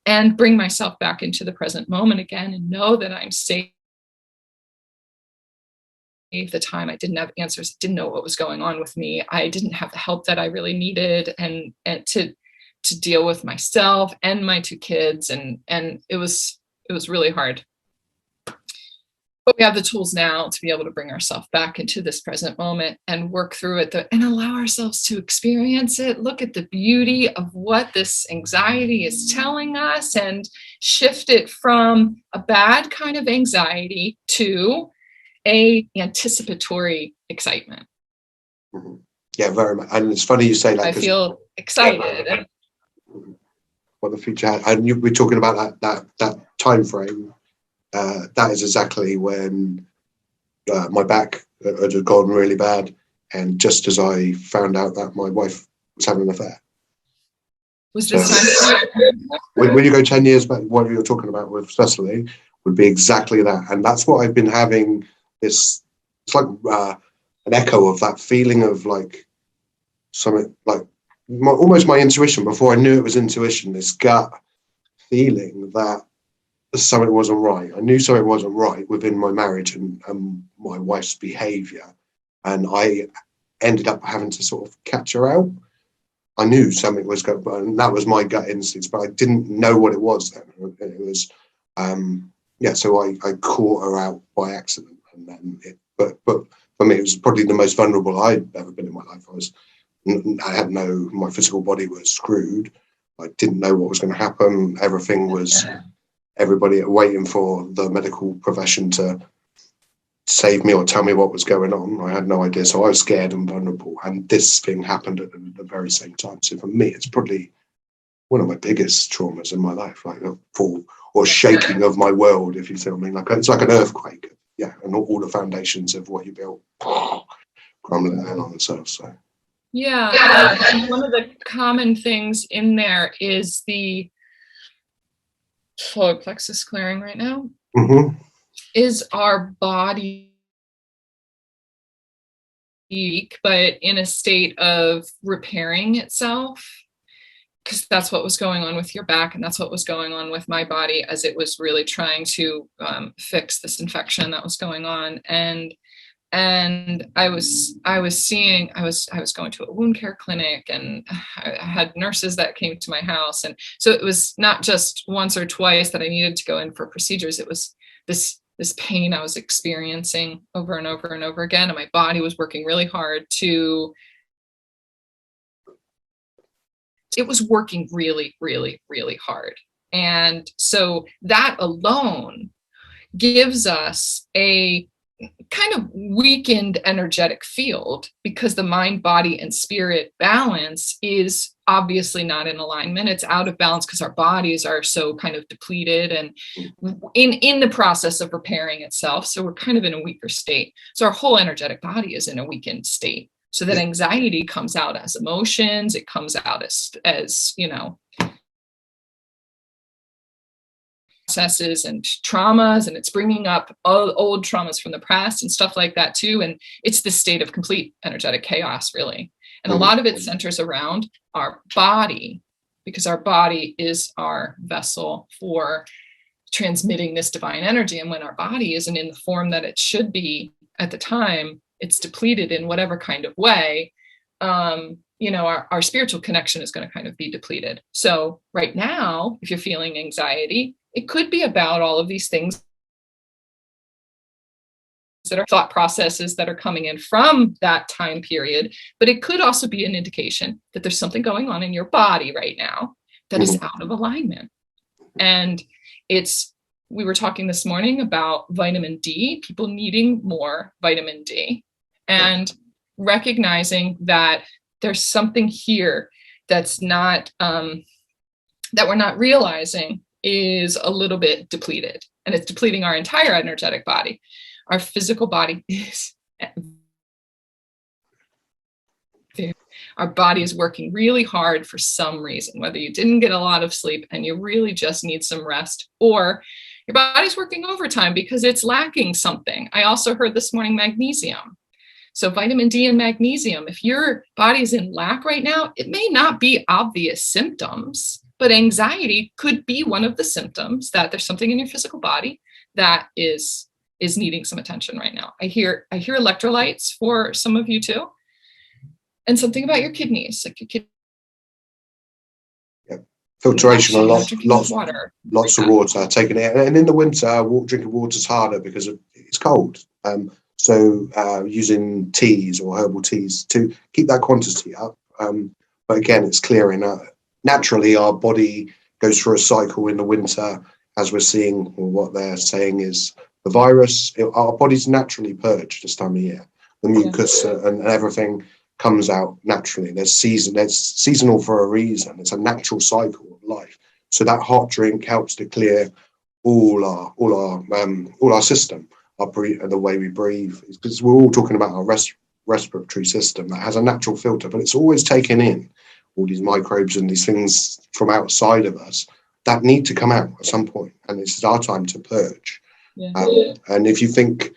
and bring myself back into the present moment again and know that I'm safe. At the time, I didn't have answers, didn't know what was going on with me. I didn't have the help that I really needed, and to deal with myself and my 2 kids, and it was really hard. But we have the tools now to be able to bring ourselves back into this present moment and work through it and allow ourselves to experience it. Look at the beauty of what this anxiety is telling us, and shift it from a bad kind of anxiety to a anticipatory excitement. Mm-hmm. Yeah, very much. And it's funny you say that. I feel excited. What the future had, and we're talking about that time frame. That is exactly when my back had gone really bad, and just as I found out that my wife was having an affair. Was this time? When you go 10 years back, what you're talking about with Cecily would be exactly that, and that's what I've been having. It's like an echo of that feeling of like something like almost my intuition before I knew it was intuition. This gut feeling that something wasn't right. I knew something wasn't right within my marriage and my wife's behaviour, and I ended up having to sort of catch her out. I knew something was going on, and that was my gut instincts, but I didn't know what it was then. It was, so I caught her out by accident. And then but for me, it was probably the most vulnerable I'd ever been in my life. My physical body was screwed. I didn't know what was going to happen. Everybody waiting for the medical profession to save me or tell me what was going on. I had no idea. So I was scared and vulnerable. And this thing happened at the very same time. So for me, it's probably one of my biggest traumas in my life, like a fall or shaking of my world, if you see what I mean. Like it's like an earthquake. Yeah, and all the foundations of what you built crumbling down on themselves. So yeah, and one of the common things in there is the solar plexus clearing right now. Mm-hmm. Is our body weak, but in a state of repairing itself? Because that's what was going on with your back, and that's what was going on with my body as it was really trying to fix this infection that was going on. And I was going to a wound care clinic, and I had nurses that came to my house, and so it was not just once or twice that I needed to go in for procedures. It was this pain I was experiencing over and over and over again, and my body was working really hard to. It was working really, really, really hard. And so that alone gives us a kind of weakened energetic field, because the mind, body, and spirit balance is obviously not in alignment. It's out of balance because our bodies are so kind of depleted and in the process of repairing itself. So we're kind of in a weaker state. So our whole energetic body is in a weakened state. So that anxiety comes out as emotions. It comes out as processes and traumas, and it's bringing up old traumas from the past and stuff like that too. And it's this state of complete energetic chaos, really. And a lot of it centers around our body, because our body is our vessel for transmitting this divine energy. And when our body isn't in the form that it should be at the time, it's depleted in whatever kind of way, our spiritual connection is going to kind of be depleted. So right now, if you're feeling anxiety, it could be about all of these things that are thought processes that are coming in from that time period, but it could also be an indication that there's something going on in your body right now that is out of alignment. And we were talking this morning about vitamin D, people needing more vitamin D, and recognizing that there's something here that's not, that we're not realizing is a little bit depleted, and it's depleting our entire energetic body. Our physical body is, our body is working really hard for some reason, whether you didn't get a lot of sleep and you really just need some rest, or your body's working overtime because it's lacking something. I also heard this morning magnesium. So vitamin D and magnesium, if your body's in lack right now, it may not be obvious symptoms, but anxiety could be one of the symptoms that there's something in your physical body that is needing some attention right now. I hear electrolytes for some of you too, and something about your kidneys, like your kidneys. Yeah. Filtration, lots of water, taking it, and in the winter, drinking water is harder because it's cold. So using teas or herbal teas to keep that quantity up. But again, it's clearing out. Naturally, our body goes through a cycle in the winter, as we're seeing, or what they're saying is the virus. Our body's naturally purged this time of year. The mucus and everything comes out naturally. There's seasonal for a reason. It's a natural cycle of life. So that hot drink helps to clear all our system. The way we breathe, because we're all talking about our respiratory system that has a natural filter, but it's always taking in all these microbes and these things from outside of us that need to come out at some point, and it's our time to purge. And if you think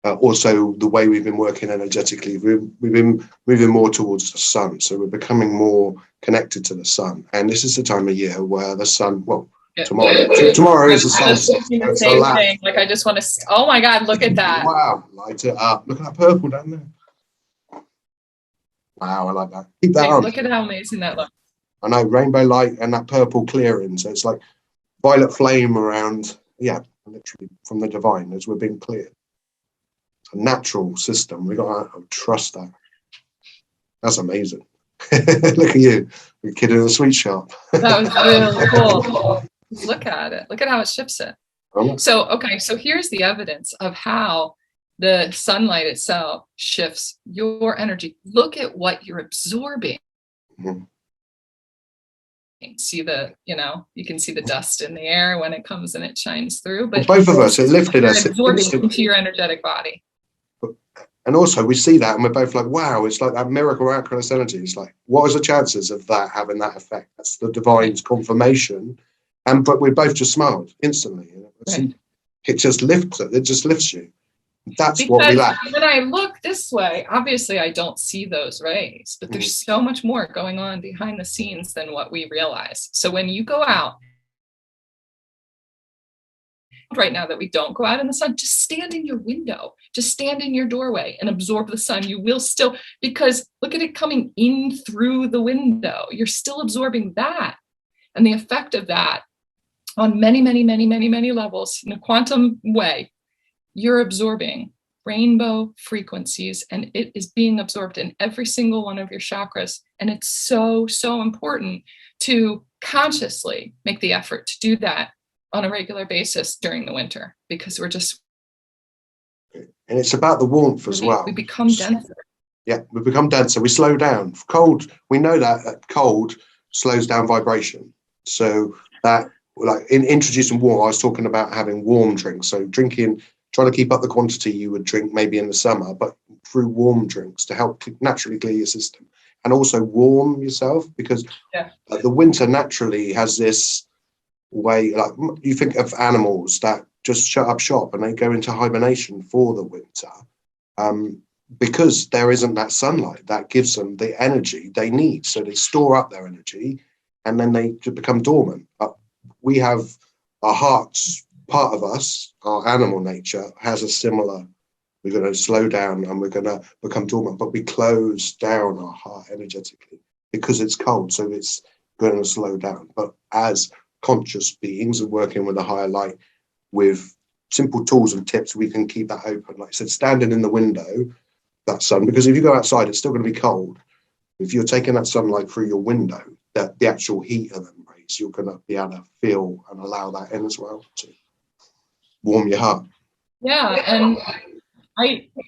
also the way we've been working energetically, we've been moving more towards the sun, so we're becoming more connected to the sun, and this is the time of year where the sun, tomorrow is the sunset. The same thing. Like, I just want to. Oh my God! Look at that! Wow, light it up. Look at that purple down there. Wow, I like that. Keep that on. Look at how amazing that looks. I know, rainbow light and that purple clearing. So it's like violet flame around. Yeah, literally from the divine as we're being cleared. It's a natural system. We got to trust that. That's amazing. Look at you, you're a kid in a sweet shop. That was really cool. Look at it. Look at how it shifts it. So here's the evidence of how the sunlight itself shifts your energy. Look at what you're absorbing. Mm-hmm. See you can see the dust in the air when it comes and it shines through. But both of us, it lifted us. Absorbing into your energetic body. And also we see that and we're both like, wow, it's like that miraculous energy. It's like, what are the chances of that having that effect? That's the divine's confirmation. But we both just smiled instantly. Right. It just lifts it. It just lifts you. That's because what we lack. When I look this way, obviously I don't see those rays, but there's so much more going on behind the scenes than what we realize. So when you go out right now, that we don't go out in the sun, just stand in your window, just stand in your doorway and absorb the sun. You will still, because look at it coming in through the window. You're still absorbing that. And the effect of that on many, many, many, many, many levels in a quantum way, you're absorbing rainbow frequencies, and it is being absorbed in every single one of your chakras. And it's so, so important to consciously make the effort to do that on a regular basis during the winter, because we're just... And it's about the warmth as well. We become denser. Yeah, we become denser. We slow down. Cold, we know that cold slows down vibration. So that, like in introducing warm, I was talking about having warm drinks. So trying to keep up the quantity you would drink maybe in the summer, but through warm drinks to help naturally clear your system. And also warm yourself, because the winter naturally has this way, like you think of animals that just shut up shop and they go into hibernation for the winter. because there isn't that sunlight that gives them the energy they need. So they store up their energy and then they become dormant. We have our hearts, part of us, our animal nature has a similar, we're going to slow down and we're going to become dormant, but we close down our heart energetically because it's cold. So it's going to slow down. But as conscious beings and working with a higher light with simple tools and tips, we can keep that open. Like I said, standing in the window, that sun, because if you go outside, it's still going to be cold. If you're taking that sunlight through your window, that the actual heat of them rays, you're going to be able to feel and allow that in as well to warm your heart. Yeah, and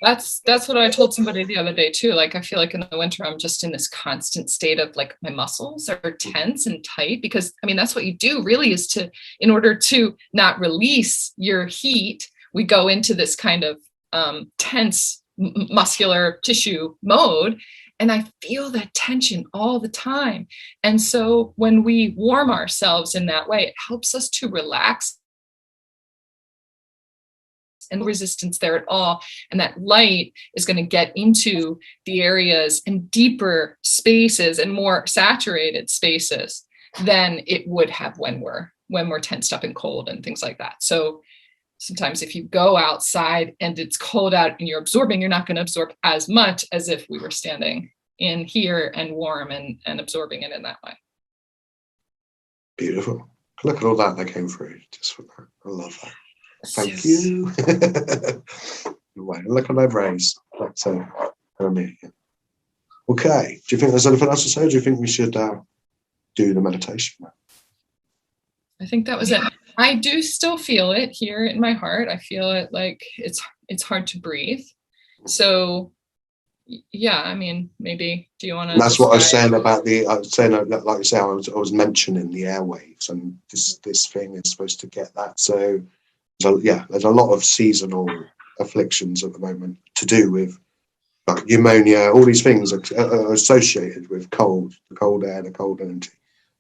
that's what I told somebody the other day too. Like, I feel like in the winter, I'm just in this constant state of like my muscles are tense and tight, because I mean, that's what you do really, is to, in order to not release your heat, we go into this kind of tense muscular tissue mode. And I feel that tension all the time. And so when we warm ourselves in that way, it helps us to relax, and resistance there at all. And that light is going to get into the areas and deeper spaces and more saturated spaces than it would have when we're tensed up and cold and things like that. So sometimes if you go outside and it's cold out and you're absorbing, you're not going to absorb as much as if we were standing in here and warm and absorbing it in that way. Beautiful. Look at all that came through just for that. I love that. Thank you. Look at my rays. That's okay. Do you think there's anything else to say? Or do you think we should do the meditation? I think that was it. I do still feel it here in my heart. I feel it like it's hard to breathe. So yeah, I mean, maybe, do you want to? That's what I was saying about like I say, I was mentioning the airwaves, and this thing is supposed to get that. So yeah, there's a lot of seasonal afflictions at the moment to do with like pneumonia. All these things are associated with the cold air, the cold energy.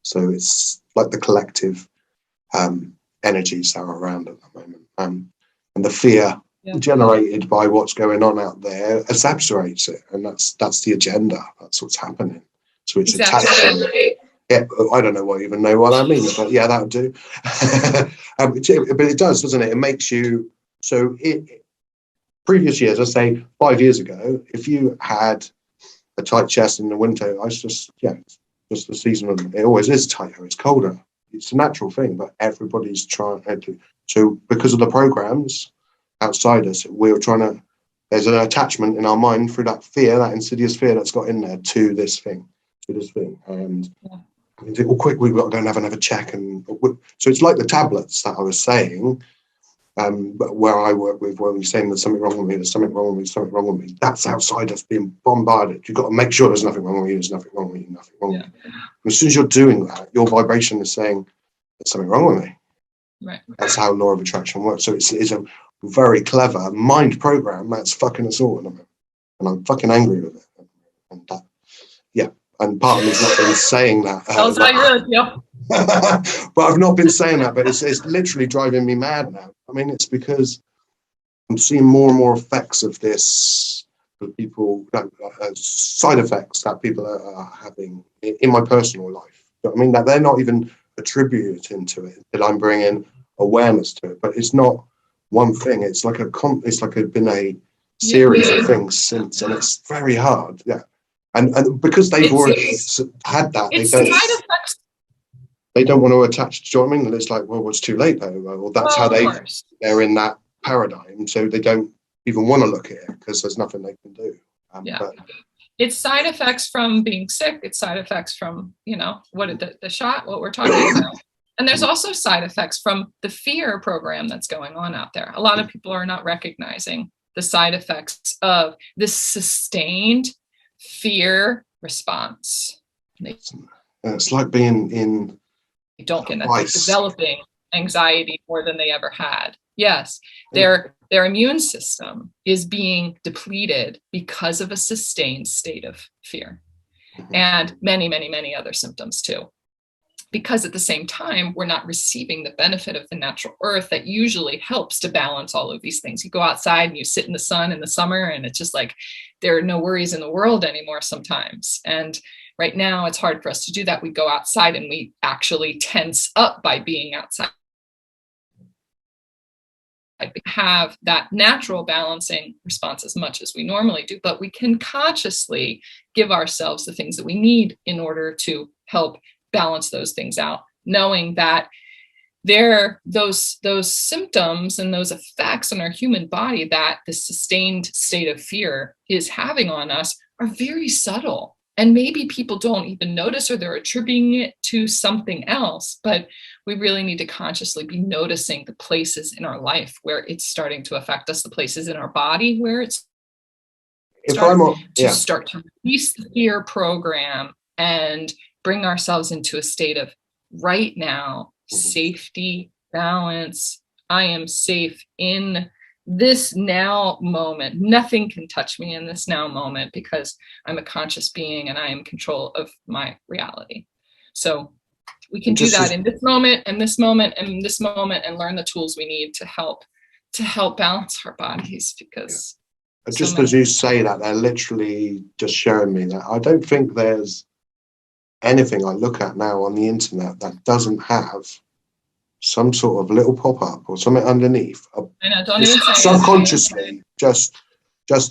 So it's like the collective energies that are around at the moment, and the fear generated by what's going on out there exacerbates it, and that's the agenda. That's what's happening. So it's attaching. Yeah, I don't even know what that means, but yeah, that'll do. But it does, doesn't it? It makes you, so previous years, I say 5 years ago, if you had a tight chest in the winter, just the seasonal, it always is tighter, it's colder. It's a natural thing, but everybody's trying to. So because of the programs outside us, there's an attachment in our mind through that fear, that insidious fear that's got in there to this thing. And you think, well, quick, we've got to go and have another check. And so it's like the tablets that I was saying, where I work with, where we're saying there's something wrong with me, there's something wrong with me, something wrong with me. That's outside us being bombarded. You've got to make sure there's nothing wrong with you, there's nothing wrong with you, nothing wrong with you. And as soon as you're doing that, your vibration is saying, there's something wrong with me. Right. That's how law of attraction works. So it's a very clever mind program that's fucking us all. And I'm fucking angry with it. And that, yeah. And part of me's not been saying that. Sounds like you really feel. But I've not been saying that, but it's literally driving me mad now. I mean, it's because I'm seeing more and more effects of this for people, side effects that people are having in my personal life. You know what I mean? That they're not even attributing to it, that I'm bringing awareness to it. But it's not one thing. It's like been a series of things since, and it's very hard. Yeah. And because they've already had that, they don't want to attach. Do you know what I mean? And it's like, well, it's too late though. Well, that's how they're in that paradigm, so they don't even want to look at it because there's nothing they can do. But it's side effects from being sick. It's side effects from the shot, what we're talking about. And there's also side effects from the fear program that's going on out there. A lot of people are not recognizing the side effects of this sustained fear response. It's like being in. They don't get that. They're developing anxiety more than they ever had. Yes, their immune system is being depleted because of a sustained state of fear, and many, many, many other symptoms too. because at the same time, we're not receiving the benefit of the natural earth that usually helps to balance all of these things. You go outside and you sit in the sun in the summer, and it's just like there are no worries in the world anymore sometimes. And right now, it's hard for us to do that. We go outside and we actually tense up by being outside. Have that natural balancing response as much as we normally do, but we can consciously give ourselves the things that we need in order to help balance those things out, knowing that those symptoms and those effects on our human body that the sustained state of fear is having on us are very subtle. And maybe people don't even notice, or they're attributing it to something else. But we really need to consciously be noticing the places in our life where it's starting to affect us, the places in our body where it's start to release the fear program and bring ourselves into a state of right now, safety, balance. I am safe in this now moment. Nothing can touch me in this now moment because I'm a conscious being and I am in control of my reality. So we can do that in this moment and this moment and this moment, and learn the tools we need to help balance our bodies. Because just as you say that, they're literally just showing me that I don't think there's anything I look at now on the internet that doesn't have some sort of little pop-up or something underneath. I know, don't even say subconsciously just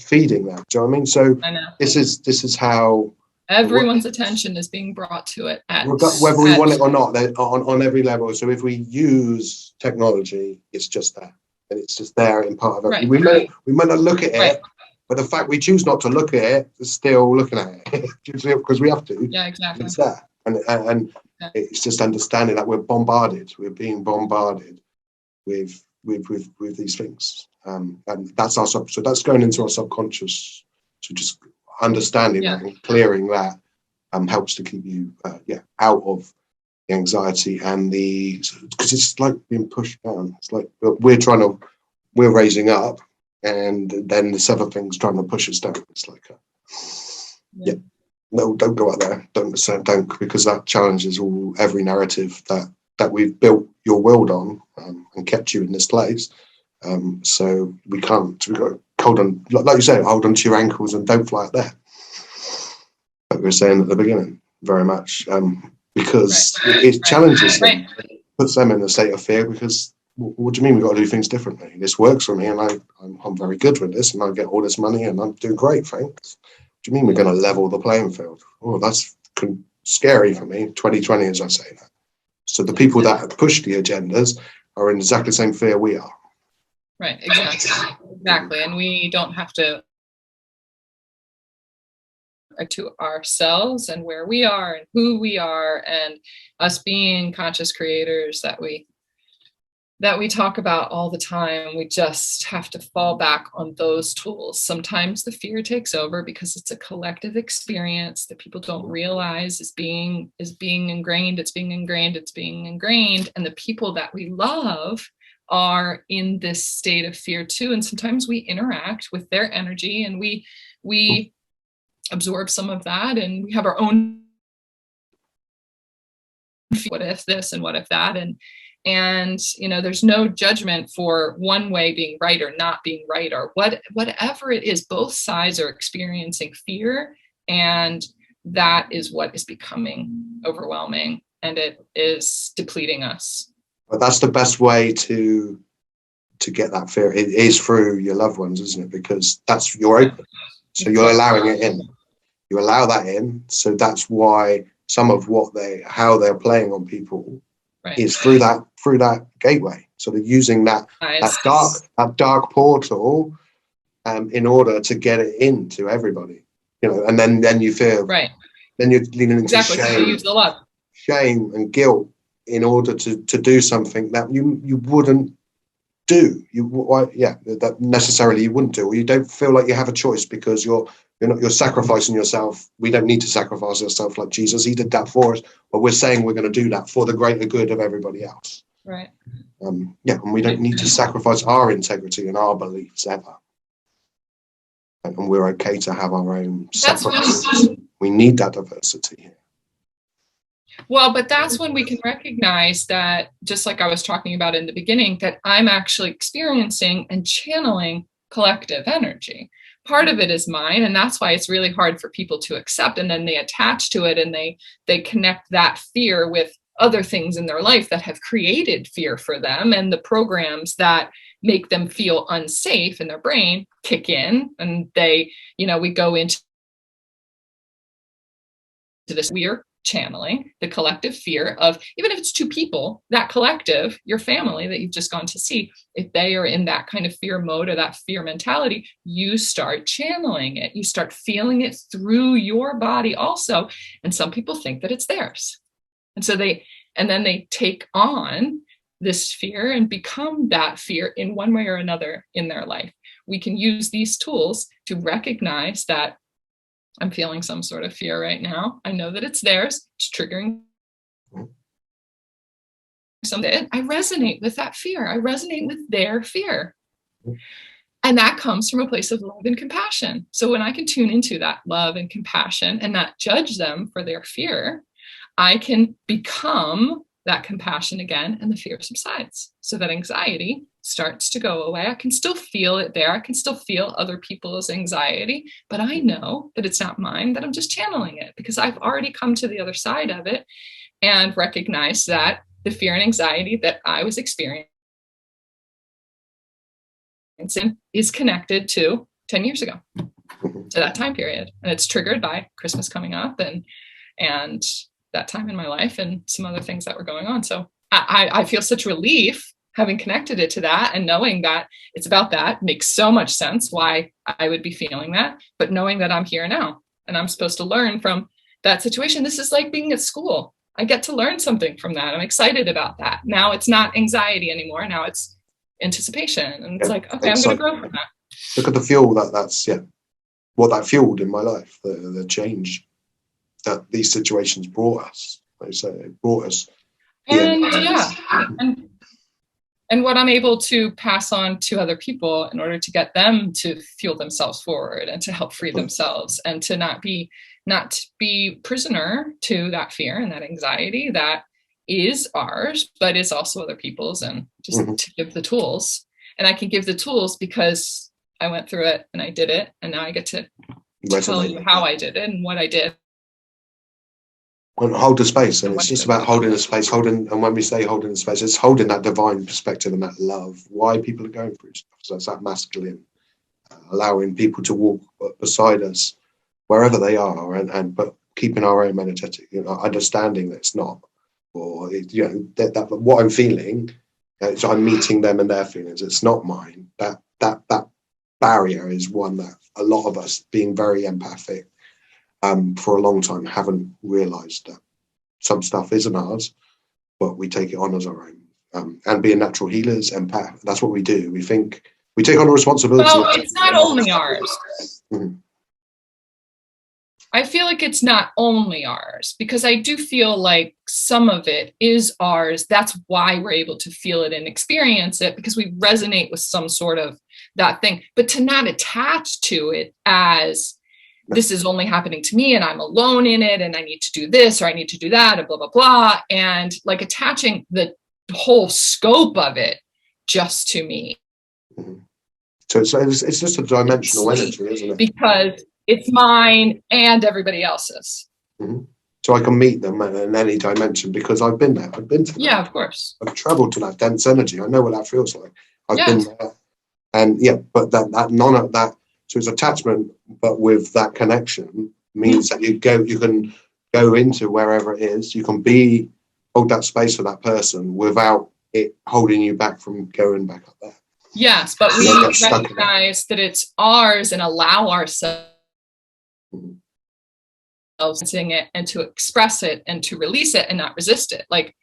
feeding that. Do you know what I mean? So this is how everyone's attention is being brought to it, whether we want it or not, on every level. So if we use technology, it's just there, and it's just there in part of it. Right. We might not look at it, but the fact we choose not to look at it is still looking at it because we have to. Yeah, exactly. It's there, and it's just understanding that we're being bombarded with these things, and that's so that's going into our subconscious. So just understanding that and clearing that helps to keep you out of the anxiety and because it's like being pushed down. It's like we're raising up, and then this other thing's trying to push us down. It's like no, don't go out there. Don't, because that challenges every narrative that we've built your world on and kept you in this place. So we can't. We've got to hold on, like you say, hold on to your ankles and don't fly out there. Like we were saying at the beginning, very much because it challenges them, puts them in a state of fear. Because what do you mean we've got to do things differently? This works for me, and I'm very good with this, and I get all this money, and I'm doing great, thanks. Do you mean we're going to level the playing field? Oh, that's scary for me. 2020, as I say that. So the people that push the agendas are in exactly the same fear we are. Right, exactly. And we don't have to ourselves and where we are and who we are, and us being conscious creators that we talk about all the time. We just have to fall back on those tools. Sometimes the fear takes over because it's a collective experience that people don't realize is being ingrained. It's being ingrained. And the people that we love are in this state of fear too. And sometimes we interact with their energy, and we absorb some of that, and we have our own what if this and what if that, and there's no judgment for one way being right or not being right, or whatever it is. Both sides are experiencing fear, and that is what is becoming overwhelming, and it is depleting us. But that's the best way to get that fear. It is through your loved ones, isn't it? Because you're open, so you're allowing it in. You allow that in, so that's why some of how they're playing on people is through that gateway. So they're using that dark portal in order to get it into everybody, and then you feel then you're leaning into shame and guilt in order to do something that you wouldn't do. That necessarily you wouldn't do, or you don't feel like you have a choice because you're sacrificing yourself. We don't need to sacrifice ourselves like Jesus. He did that for us, but we're saying we're going to do that for the greater good of everybody else. Right. And we don't need to sacrifice our integrity and our beliefs ever. And we're okay to have our own separate beliefs. We need that diversity here. Well, but that's when we can recognize that, just like I was talking about in the beginning, that I'm actually experiencing and channeling collective energy. Part of it is mine, and that's why it's really hard for people to accept. And then they attach to it, and they connect that fear with other things in their life that have created fear for them, and the programs that make them feel unsafe in their brain kick in, and they, we go into this weird channeling the collective fear of, even if it's two people, that collective, your family that you've just gone to see, if they are in that kind of fear mode or that fear mentality, you start channeling it. You start feeling it through your body also. And some people think that it's theirs. And so then they take on this fear and become that fear in one way or another in their life. We can use these tools to recognize that I'm feeling some sort of fear right now. I know that it's theirs. It's triggering something. I resonate with that fear. I resonate with their fear. And that comes from a place of love and compassion. So when I can tune into that love and compassion and not judge them for their fear, I can become that compassion again, and the fear subsides. So that anxiety starts to go away. I can still feel it there. I can still feel other people's anxiety, but I know that it's not mine, that I'm just channeling it because I've already come to the other side of it and recognized that the fear and anxiety that I was experiencing is connected to 10 years ago, to that time period. And it's triggered by Christmas coming up and that time in my life and some other things that were going on. So I feel such relief having connected it to that, and knowing that it's about that makes so much sense why I would be feeling that. But knowing that I'm here now and I'm supposed to learn from that situation. This is like being at school. I get to learn something from that. I'm excited about that. Now it's not anxiety anymore. Now it's anticipation. And it's like, okay, I'm going to grow from that. Look at the fuel that's what that fueled in my life, the change that these situations brought us. Like I say, it brought us. And what I'm able to pass on to other people in order to get them to fuel themselves forward and to help free themselves, and to not be prisoner to that fear and that anxiety that is ours, but is also other people's, and just to give the tools. And I can give the tools because I went through it and I did it, and now I get to tell you how I did it and what I did. And hold the space, and it's just about holding the space, and when we say holding the space, it's holding that divine perspective and that love, why people are going through stuff. So it's that masculine, allowing people to walk beside us wherever they are, but keeping our own energetic, understanding that it's not, or that what I'm feeling, so I'm meeting them and their feelings. It's not mine. That barrier is one that a lot of us, being very empathic, for a long time, haven't realised that some stuff isn't ours, but we take it on as our own. And being natural healers, empath, that's what we do. We think we take on a responsibility. Well, it's not only ours. I feel like it's not only ours, because I do feel like some of it is ours. That's why we're able to feel it and experience it, because we resonate with some sort of that thing. But to not attach to it as this is only happening to me and I'm alone in it and I need to do this or I need to do that and blah, blah, blah. And like attaching the whole scope of it just to me. So it's just a dimensional energy, isn't it? Because it's mine and everybody else's. So I can meet them in any dimension because I've been there. I've been to that. Yeah, of course. I've traveled to that dense energy. I know what that feels like. I've been there. And but that none of that. So it's attachment, but with that connection means that you can go into wherever it is. You can hold that space for that person without it holding you back from going back up there. Yes, but we recognize that it's ours and allow ourselves to sing it and to express it and to release it and not resist it. Like,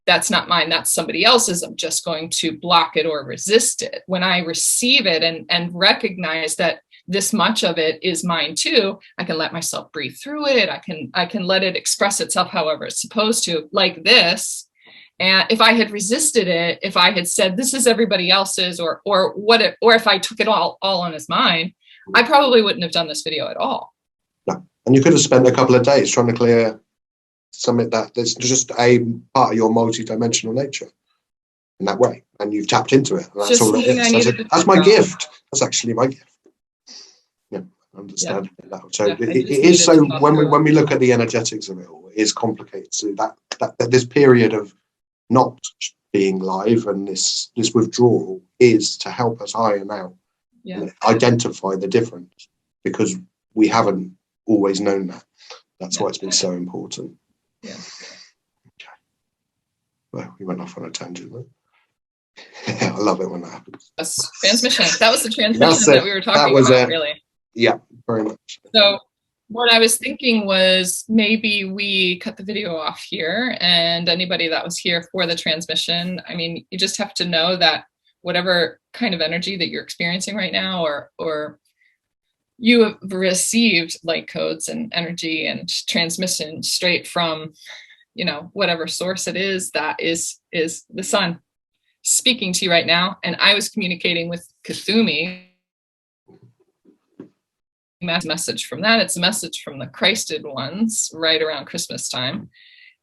that's not mine, that's somebody else's. I'm just going to block it or resist it. When I receive it and recognize that this much of it is mine too, I can let myself breathe through it. I can let it express itself however it's supposed to, like this. And if I had resisted it, if I had said this is everybody else's, or if I took it all on as mine, I probably wouldn't have done this video at all. No. And you could have spent a couple of days trying to clear something that's just a part of your multi-dimensional nature in that way, and you've tapped into it. And that's Just all it something I is. needed to That's my figure out. gift. That's actually my gift. Yeah, understand that. So Yeah, I it just is. So needed to talk through when we look at the energetics of it all, it is complicated. So that this period of not being live and this withdrawal is to help us iron out and identify the difference, because we haven't always known that. That's why it's been so important. Yeah. Okay. Well, we went off on a tangent, right? I love it when that happens. Transmission. That was the transmission that we were talking about, really. Yeah, very much. So what I was thinking was maybe we cut the video off here, and anybody that was here for the transmission, I mean, you just have to know that whatever kind of energy that you're experiencing right now, or you have received light codes and energy and transmission straight from, you know, whatever source it is, that is the sun speaking to you right now. And I was communicating with Kathumi. Message from that. It's a message from the Christed ones right around Christmas time,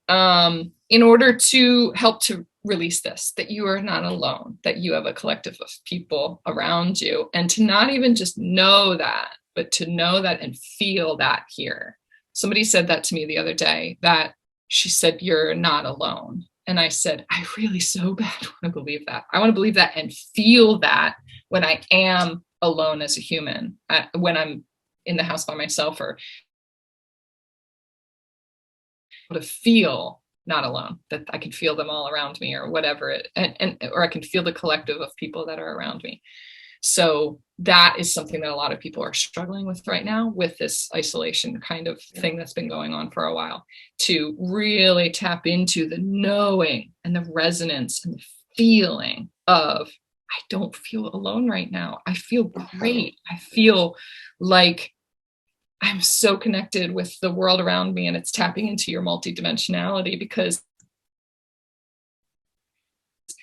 in order to help to release this, that you are not alone, that you have a collective of people around you, and to not even just know that, but to know that and feel that here. Somebody said that to me the other day, that she said, you're not alone. And I said, I really so bad want to believe that. I want to believe that and feel that when I am alone as a human, when I'm in the house by myself, or to feel not alone, that I can feel them all around me, or whatever it, or I can feel the collective of people that are around me. So that is something that a lot of people are struggling with right now, with this isolation kind of thing that's been going on for a while, to really tap into the knowing and the resonance and the feeling of, I don't feel alone right now. I feel great. I feel like I'm so connected with the world around me, and it's tapping into your multidimensionality, because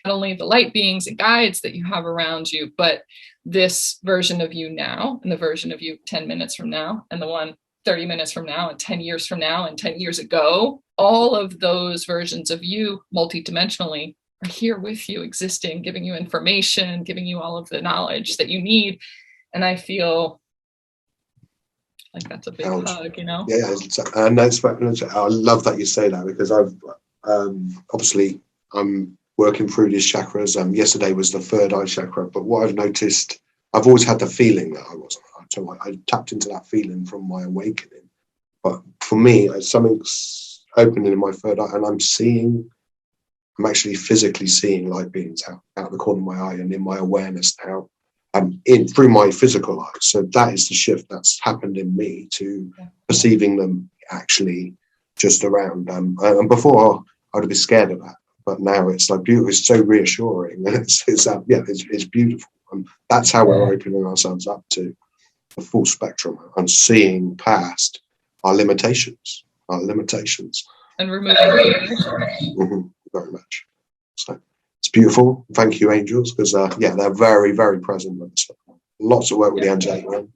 not only the light beings and guides that you have around you, but this version of you now, and the version of you 10 minutes from now, and the one 30 minutes from now, and 10 years from now, and 10 years ago, all of those versions of you multidimensionally are here with you, existing, giving you information, giving you all of the knowledge that you need. And I feel like that's a big hug, you know? Yeah, and I love that you say that, because I've obviously I'm working through these chakras. Yesterday was the third eye chakra, but what I've noticed, I've always had the feeling that I wasn't. So I tapped into that feeling from my awakening. But for me, something's opening in my third eye, and I'm actually physically seeing light beings out the corner of my eye, and in my awareness now, through my physical eyes. So that is the shift that's happened in me, to perceiving them actually just around. And before I would be scared of that, but now it's like beautiful. It's so reassuring, and it's beautiful. And that's how we're opening ourselves up to the full spectrum and seeing past our limitations, and removing fear. Very much. So it's beautiful. Thank you, angels, because they're very, very present with us. Lots of work with the angelic realm,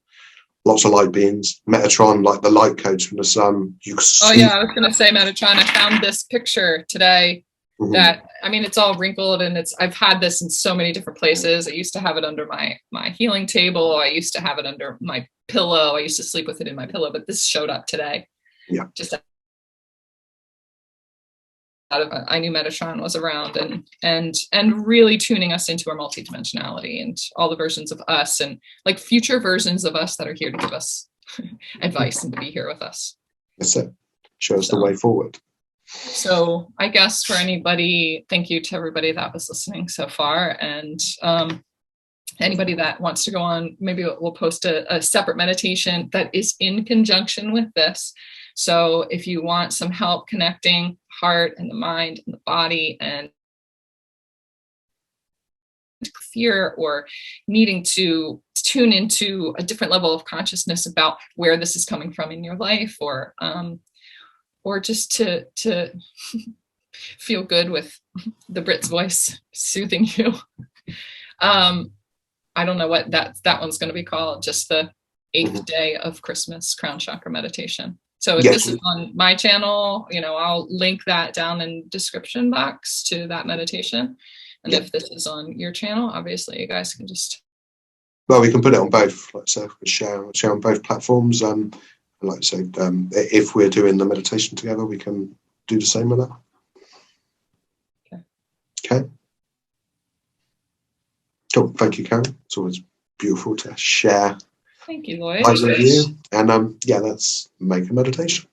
lots of light beings. Metatron, like the light codes from the sun. I was going to say Metatron. I found this picture today. That, I mean, it's all wrinkled, and I've had this in so many different places. I used to have it under my healing table. I used to have it under my pillow. I used to sleep with it in my pillow, but this showed up today. Yeah. Just I knew Metatron was around, and really tuning us into our multidimensionality and all the versions of us, and like future versions of us that are here to give us advice and to be here with us. That's it. Show us the way forward. So I guess for anybody, thank you to everybody that was listening so far. And anybody that wants to go on, maybe we'll post a separate meditation that is in conjunction with this. So if you want some help connecting heart and the mind and the body, and fear, or needing to tune into a different level of consciousness about where this is coming from in your life, or just to feel good with the Brit's voice soothing you. I don't know what that one's going to be called, just the 8th day of Christmas crown chakra meditation. So if Yes. this is on my channel, I'll link that down in description box to that meditation. And Yeah. if this is on your channel, obviously you guys can just. Well, we can put it on both. Like I say, we share on both platforms. Like I say, if we're doing the meditation together, we can do the same with that. Okay. Cool. Thank you, Karen. It's always beautiful to share. Thank you, Lloyd. With you. And yeah, let's make a meditation.